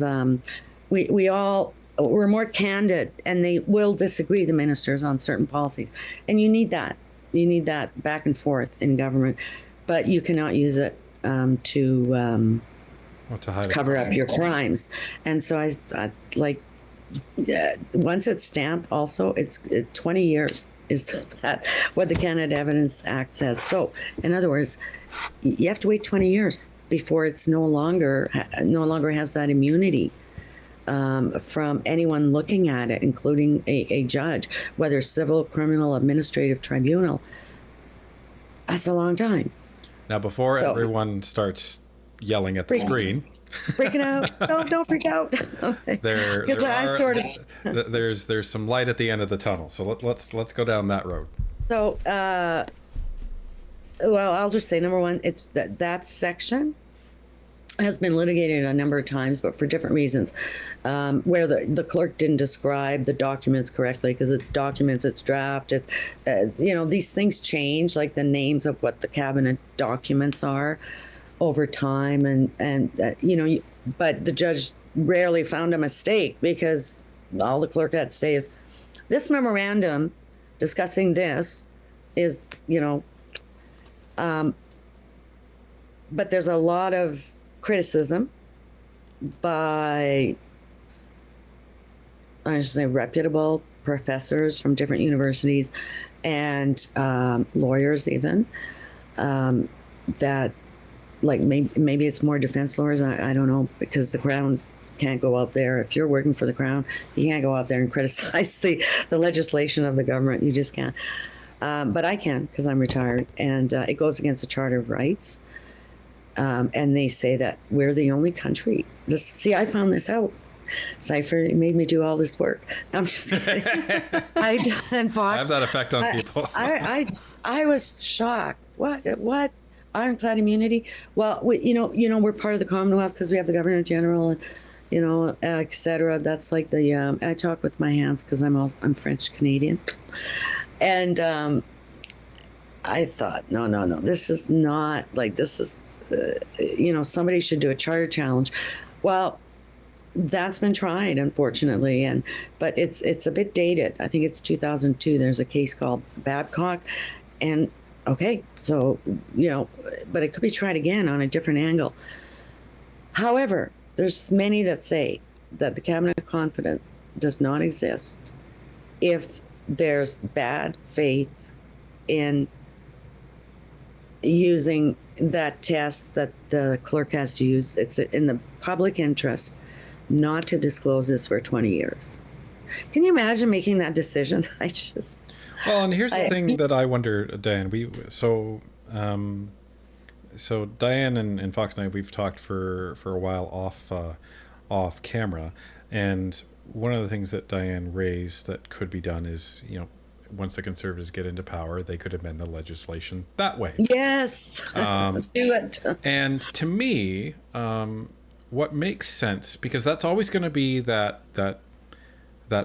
we're more candid and they will disagree, the ministers, on certain policies. And you need that back and forth in government, but you cannot use it to cover up your crimes. And so it's like, once it's stamped also, it's 20 years is that what the Canada Evidence Act says. So in other words, you have to wait 20 years before it's no longer has that immunity from anyone looking at it, including a judge, whether civil, criminal, administrative tribunal. That's a long time.
Now, before everyone starts yelling at the screen,
freaking out. Don't freak out.
There's some light at the end of the tunnel. So let's go down that road.
So, well, I'll just say, number one, it's that section has been litigated a number of times, but for different reasons, where the clerk didn't describe the documents correctly because it's documents, it's draft, it's, these things change, like the names of what the cabinet documents are over time. But the judge rarely found a mistake because all the clerk had to say is, this memorandum discussing this is, but there's a lot of criticism by, I should say, reputable professors from different universities and lawyers even, that like maybe it's more defense lawyers, I don't know, because the Crown can't go out there. If you're working for the Crown, you can't go out there and criticize the legislation of the government. You just can't. But I can because I'm retired, and it goes against the Charter of Rights. And they say that we're the only country. I found this out. Cypher made me do all this work. I'm just kidding. And Fox,
I have that effect on people.
I was shocked. What? Ironclad immunity? Well, we're part of the Commonwealth because we have the Governor General, and et cetera. That's like the. I talk with my hands because I'm French Canadian, and I thought, no. This is not like this is. Somebody should do a charter challenge. Well, that's been tried, unfortunately, but it's a bit dated. I think it's 2002. There's a case called Babcock, and. Okay, so, but it could be tried again on a different angle. However, there's many that say that the cabinet confidence does not exist if there's bad faith in using that test that the clerk has to use. It's in the public interest not to disclose this for 20 years. Can you imagine making that decision?
Well, and here's the thing that I wonder, Diane. So Diane and Fox and I, we've talked for a while off camera. And one of the things that Diane raised that could be done is, once the Conservatives get into power, they could amend the legislation that way.
Yes. Do it.
And to me, what makes sense, because that's always going to be that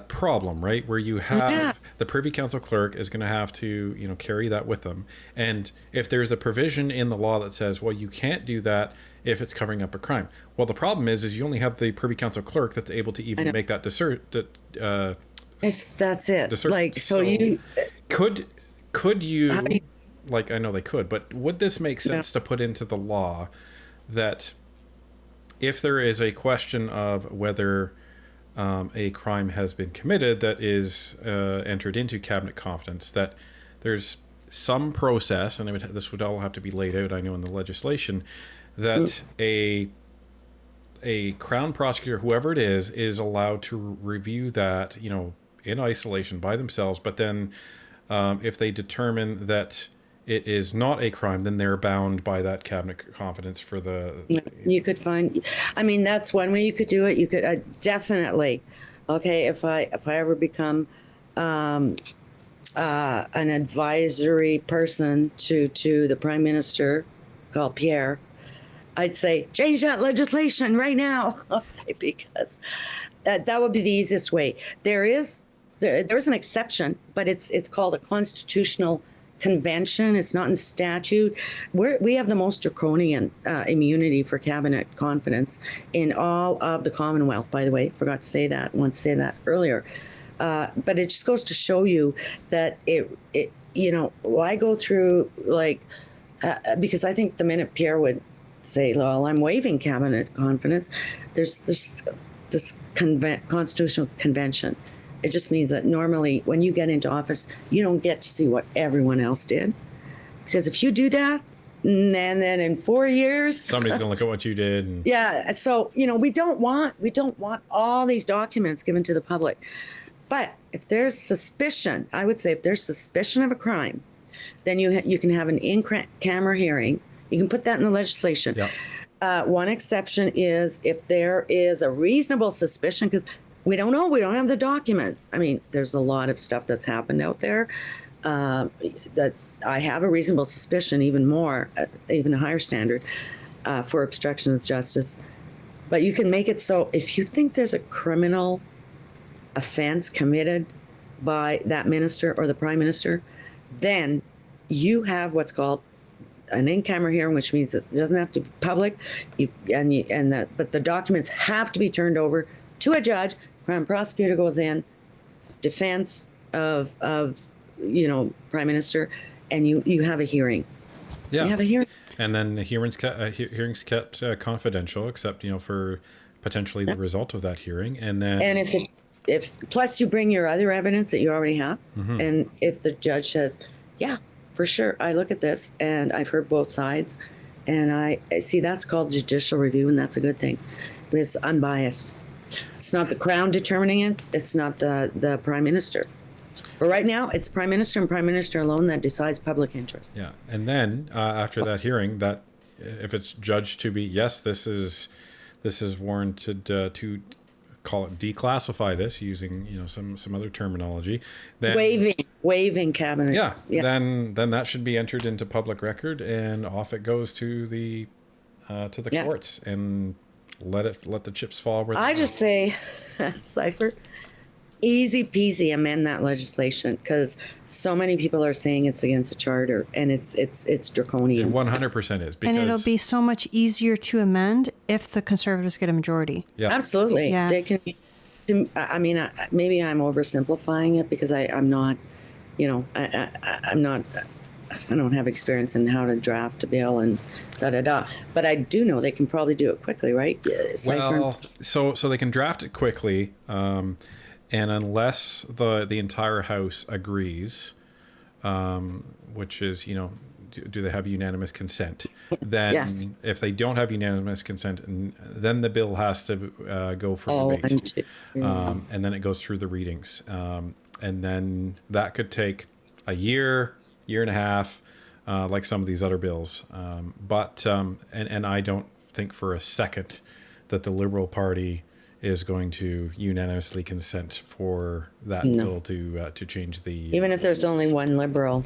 problem, right? Where you have the Privy Council clerk is going to have to, carry that with them. And if there's a provision in the law that says, well, you can't do that if it's covering up a crime. Well, the problem is you only have the Privy Council clerk that's able to even make that
that's it. Like, so you
could you, like, I know they could, but would this make sense to put into the law that if there is a question of whether a crime has been committed that is entered into cabinet confidence, that there's some process, and this would all have to be laid out, I know, in the legislation, that a Crown prosecutor, whoever it is allowed to review that, in isolation by themselves. But then if they determine that it is not a crime, then they're bound by that cabinet confidence for the...
You could find, that's one way you could do it. You could definitely, okay, if I ever become an advisory person to the Prime Minister, called Pierre, I'd say, change that legislation right now, because that would be the easiest way. There is an exception, but it's called a constitutional convention. It's not in statute. We have the most draconian immunity for cabinet confidence in all of the Commonwealth, by the way. Forgot to say that. I want to say that earlier. But it just goes to show you that I go through, because I think the minute Pierre would say, well, I'm waiving cabinet confidence, there's this constitutional convention. It just means that normally when you get into office, you don't get to see what everyone else did. Because if you do that, and then in 4 years...
somebody's going to look at what you did. And...
Yeah, so, we don't want all these documents given to the public. But if there's suspicion, I would say if there's suspicion of a crime, then you can have an in-camera hearing. You can put that in the legislation. Yep. One exception is if there is a reasonable suspicion, because we don't know. We don't have the documents. There's a lot of stuff that's happened out there that I have a reasonable suspicion, even a higher standard for obstruction of justice. But you can make it so if you think there's a criminal offense committed by that minister or the Prime Minister, then you have what's called an in-camera hearing, which means it doesn't have to be public, but the documents have to be turned over to a judge. Crown prosecutor goes in, defense of Prime Minister, and you have a hearing.
Yeah.
You have a hearing.
And then the hearings kept confidential, except for potentially the result of that hearing. And if plus you bring your other evidence that you already have, and if the judge says, yeah, for sure, I look at this and I've heard both sides, and I see, that's called judicial review, and that's a good thing. It's unbiased. It's not the Crown determining it. It's not the Prime Minister. But right now, it's Prime Minister and Prime Minister alone that decides public interest. Yeah, and then after that hearing, that if it's judged to be, yes, this is warranted to call it declassify this using some other terminology, then
waiving cabinet.
Yeah. Then that should be entered into public record, and off it goes to the courts, and let the chips fall where
I just say, Cypher, easy peasy amend that legislation, because so many people are saying it's against the charter, and it's draconian.
It 100% is, because,
and it'll be so much easier to amend if the Conservatives get a majority.
Yeah,
absolutely.
Yeah.
They can. Maybe I'm oversimplifying it, because I'm not. I'm not. I don't have experience in how to draft a bill and da. But I do know they can probably do it quickly, right?
Well, so they can draft it quickly. And unless the entire House agrees, which is, do they have unanimous consent? Then
yes.
If they don't have unanimous consent, then the bill has to go for debate. And then it goes through the readings. And then that could take a year and a half, like some of these other bills. But I don't think for a second that the Liberal Party is going to unanimously consent for that bill to change the.
Even if there's only one Liberal.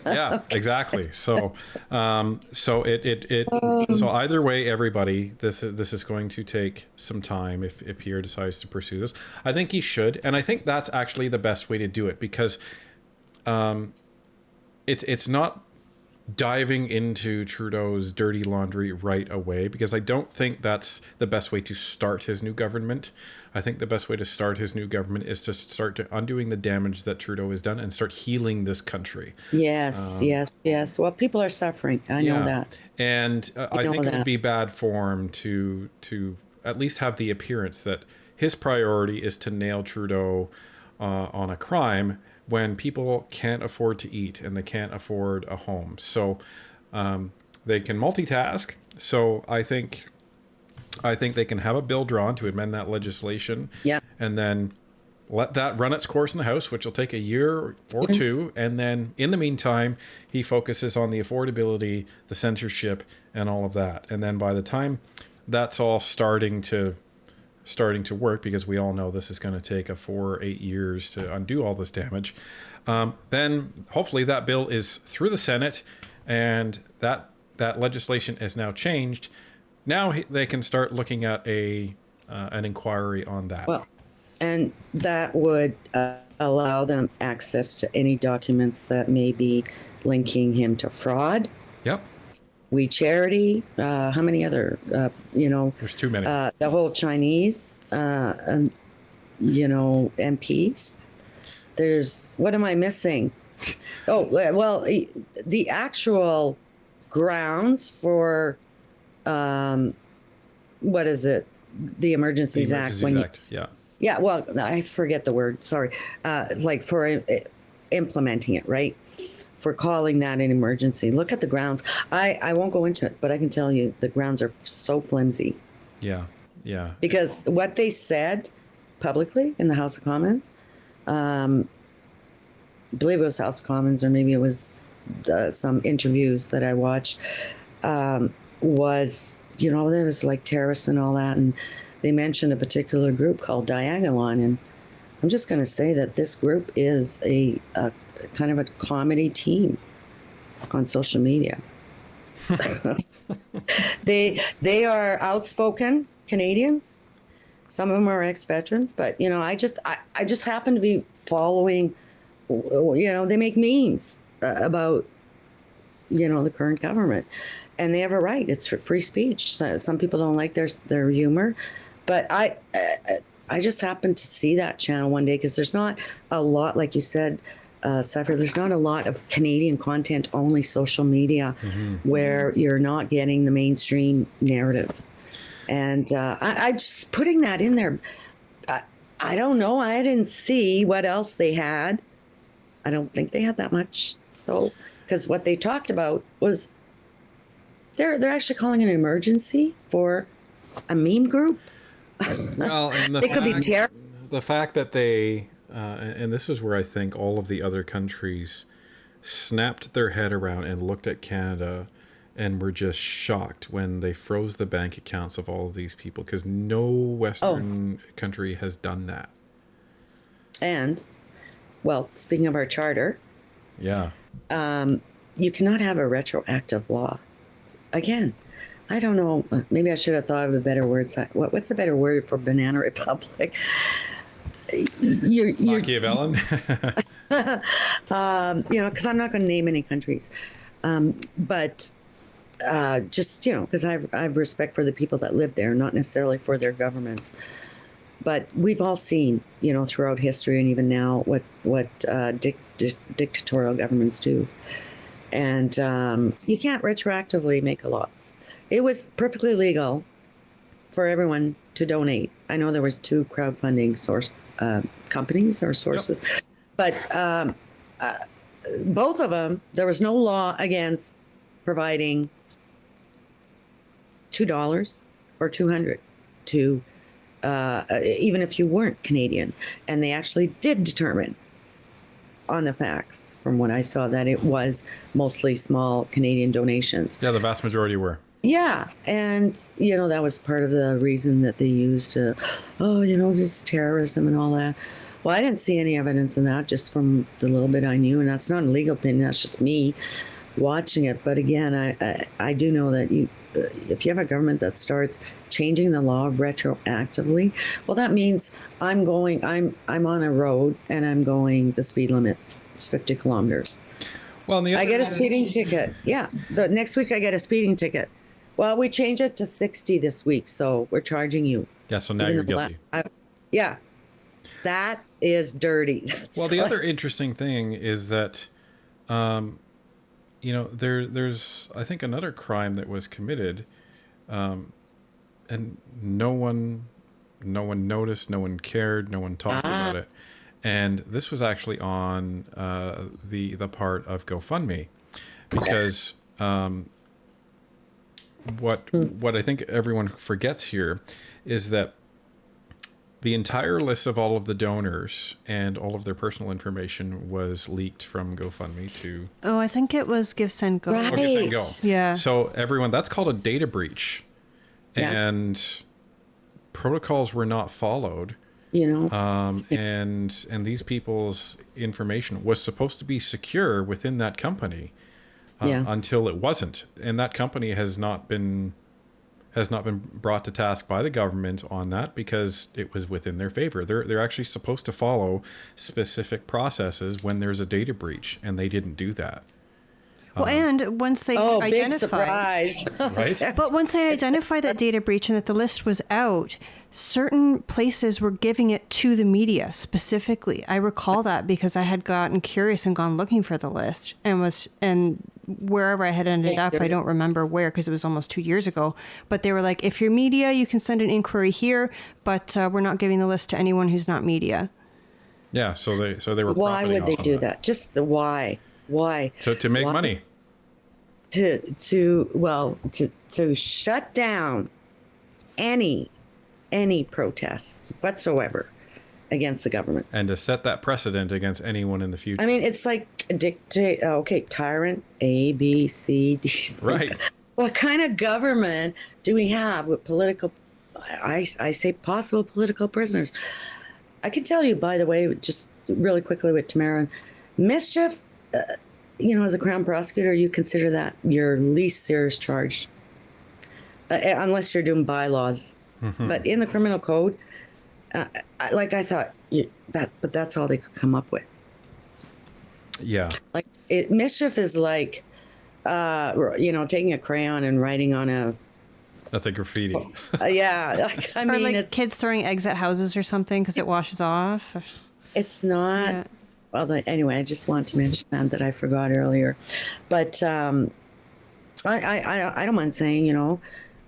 Yeah, exactly. So, so so either way, everybody, this is going to take some time if Pierre decides to pursue this. I think he should, and I think that's actually the best way to do it, because it's not diving into Trudeau's dirty laundry right away, because I don't think that's the best way to start his new government. I think the best way to start his new government is to start undoing the damage that Trudeau has done and start healing this country.
Yes. Well, people are suffering. I know that.
And I think it would be bad form to at least have the appearance that his priority is to nail Trudeau on a crime when people can't afford to eat and they can't afford a home. So they can multitask. So I think they can have a bill drawn to amend that legislation. Yeah. And then let that run its course in the House, which will take a year or two. And then in the meantime, he focuses on the affordability, the censorship, and all of that. And then by the time that's all starting to work, because we all know this is going to take 4 or 8 years to undo all this damage, then hopefully that bill is through the Senate and that legislation is now changed. Now they can start looking at an inquiry on that.
Well, and that would allow them access to any documents that may be linking him to fraud.
Yep.
We Charity, how many other,
There's too many.
The whole Chinese, MPs. What am I missing? Oh, well, the actual grounds for, what is it? The Emergencies Act.
Yeah.
Yeah, well, I forget the word, sorry. Like for implementing it, right? For calling that an emergency. Look at the grounds. I won't go into it, but I can tell you the grounds are so flimsy.
Yeah.
Because what they said publicly in the House of Commons, I believe it was House of Commons, or maybe it was some interviews that I watched, was, there was like terrorists and all that, and they mentioned a particular group called Diane, and I'm just going to say that this group is a kind of a comedy team on social media. They are outspoken Canadians. Some of them are ex-veterans, but I just happen to be following. They make memes about the current government, and they have a right. It's for free speech. So some people don't like their humor, but I just happened to see that channel one day because there's not a lot, like you said, Cypher, there's not a lot of Canadian content, only social media, where you're not getting the mainstream narrative. And I just putting that in there. I don't know. I didn't see what else they had. I don't think they had that much. So, because what they talked about was they're actually calling an emergency for a meme group.
Well, and
they could be terrible.
The fact that they, and this is where I think all of the other countries snapped their head around and looked at Canada and were just shocked when they froze the bank accounts of all of these people, because no Western country has done that. And,
well, speaking of our charter,
yeah,
you cannot have a retroactive law. Again, I don't know. Maybe I should have thought of a better word. What's a better word for banana republic? You're
Machiavellian.
Because I'm not going to name any countries, but just because I have respect for the people that live there, not necessarily for their governments. But we've all seen, throughout history and even now, what dictatorial governments do, and you can't retroactively make a law. It was perfectly legal for everyone to donate. I know there was 2 crowdfunding companies or sources, but both of them, there was no law against providing $2 or $200 to even if you weren't Canadian. And they actually did determine on the facts, from what I saw, that it was mostly small Canadian donations.
Yeah, the vast majority were.
Yeah, and that was part of the reason that they used to, just terrorism and all that. Well, I didn't see any evidence in that, just from the little bit I knew, and that's not a legal opinion. That's just me watching it. But again, I do know that if you have a government that starts changing the law retroactively, well, that means I'm on a road and I'm going the speed limit. It's 50 kilometers.
Well,
I get a speeding ticket. Yeah, the next week I get a speeding ticket. Well, we changed it to 60 this week, so we're charging you.
Yeah, so now you're guilty.
Yeah, that is dirty.
Well, the other interesting thing is that, there's I think another crime that was committed, and no one noticed, no one cared, no one talked about it, and this was actually on the part of GoFundMe, because what I think everyone forgets here is that the entire list of all of the donors and all of their personal information was leaked from GoFundMe to...
Oh, I think it was Give, Send, Go.
Right.
Oh, Give, Send, Go.
Yeah.
So everyone, that's called a data breach.
Yeah.
And protocols were not followed. And these people's information was supposed to be secure within that company until it wasn't. And that company has not been brought to task by the government on that because it was within their favor. They're actually supposed to follow specific processes when there's a data breach, and they didn't do that.
Well, and once they
big surprise.
Right?
But once I identified that data breach and that the list was out, certain places were giving it to the media specifically. I recall that because I had gotten curious and gone looking for the list and wherever I had ended up, I don't remember where because it was almost 2 years ago. But they were like, if you're media, you can send an inquiry here, but we're not giving the list to anyone who's not media.
Yeah, so they were.
Why would they do that? Just the why? Why?
To make money.
To shut down any protests whatsoever against the government.
And to set that precedent against anyone in the future.
I mean, it's like tyrant, A, B, C, D.
Right.
What kind of government do we have with political, I say possible political prisoners? I can tell you, by the way, just really quickly with Tamara, mischief, as a Crown prosecutor, you consider that your least serious charge, unless you're doing bylaws. Mm-hmm. But in the criminal code, I thought but that's all they could come up with.
Yeah.
Like mischief is like, taking a crayon and writing on a.
That's a graffiti.
Yeah, I mean,
or like
it's
kids throwing eggs at houses or something because it washes off.
It's not. Yeah. Well, anyway, I just want to mention that I forgot earlier, but I don't mind saying,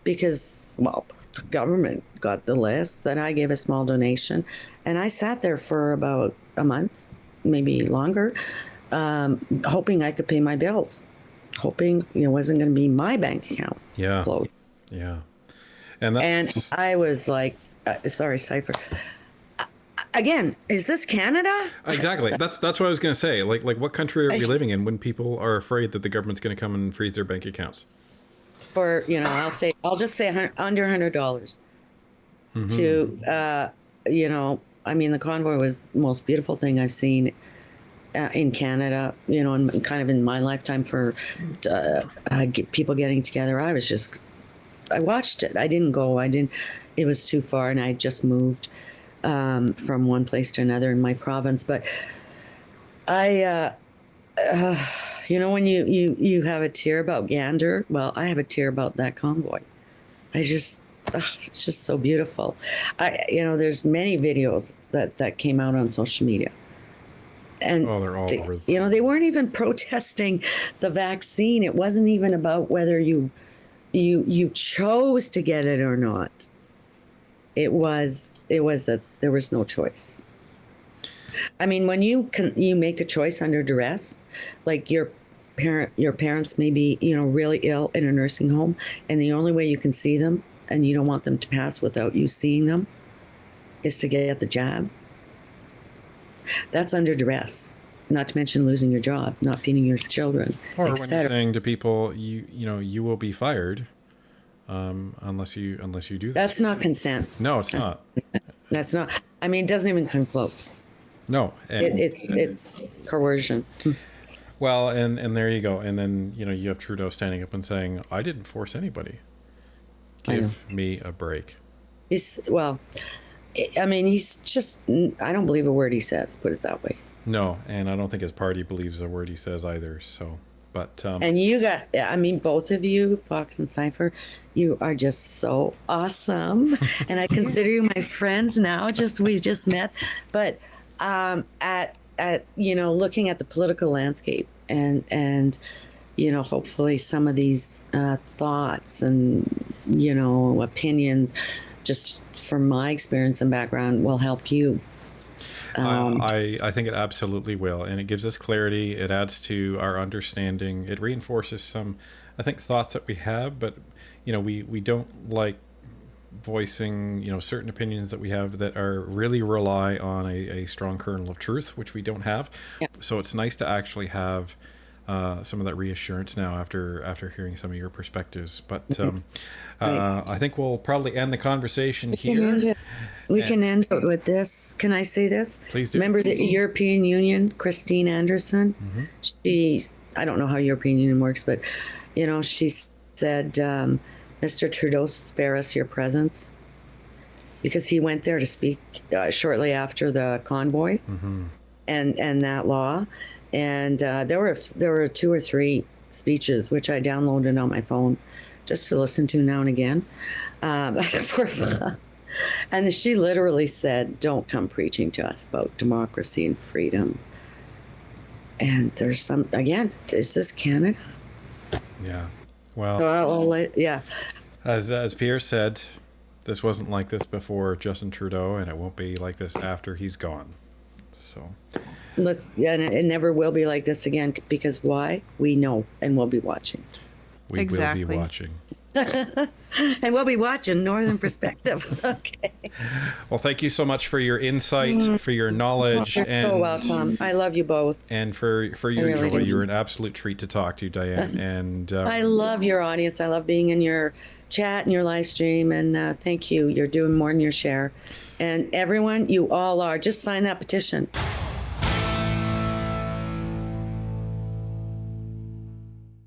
because the government got the list, that I gave a small donation, and I sat there for about a month, maybe longer, hoping I could pay my bills, hoping it wasn't going to be my bank account.
Yeah.
Closed.
Yeah.
And I was like, sorry, Cypher. Again, is this Canada?
Exactly. That's what I was going to say. Like what country are we living in when people are afraid that the government's going to come and freeze their bank accounts?
For I'll just say under $100 to I mean, the convoy was the most beautiful thing I've seen in Canada, and kind of in my lifetime for people getting together. I watched it. I didn't go. It was too far, and I just moved from one place to another in my province. But I, when you have a tear about Gander, well, I have a tear about that convoy. It's just so beautiful. There's many videos that came out on social media. And
they're all over.
They weren't even protesting the vaccine. It wasn't even about whether you chose to get it or not. It was that there was no choice. I mean, when you make a choice under duress, like your parents may be, really ill in a nursing home, and the only way you can see them and you don't want them to pass without you seeing them is to get the jab. That's under duress. Not to mention losing your job, not feeding your children,
or when you're saying to people, you will be fired unless you do that.
That's not consent.
No, it's not.
That's not. I mean, it doesn't even come close.
No, and,
It's coercion.
well, and there you go. And then you have Trudeau standing up and saying, "I didn't force anybody. Give me a break."
He's just. I don't believe a word he says. Put it that way.
No, and I don't think his party believes a word he says either. So, but
And you got. I mean, both of you, Fox and Cypher, you are just so awesome, and I consider you my friends now. We just met, but at looking at the political landscape and hopefully some of these thoughts and opinions, just from my experience and background, will help you.
I think it absolutely will, and it gives us clarity. It adds to our understanding. It reinforces some, I think, thoughts that we have, but we don't like voicing certain opinions that we have that are really rely on a strong kernel of truth, which we don't have.
Yeah.
So it's nice to actually have some of that reassurance now after hearing some of your perspectives. But I think we'll probably end the conversation here.
We can end it with this. Can I say this?
Please do.
Remember the European Union, Christine Anderson? I don't know how European Union works, but she said, Mr. Trudeau, spare us your presence, because he went there to speak shortly after the convoy and that law. And there were 2 or 3 speeches which I downloaded on my phone just to listen to now and again. And she literally said, "Don't come preaching to us about democracy and freedom." And there's some, again, is this Canada?
Yeah. Well,
yeah.
As Pierre said, this wasn't like this before Justin Trudeau, and it won't be like this after he's gone. So
And it never will be like this again, because why? We know, and we'll be watching.
We
Exactly.
will be watching.
And we'll be watching Northern Perspective. Okay.
Well, thank you so much for your insight, for your knowledge,
You're so welcome. I love you both.
and for your
really
joy.
do.
You were an absolute treat to talk to, Diane. And
I love your audience. I love being in your chat and your live stream. And thank you. You're doing more than your share. And everyone, you all are. Just sign that petition.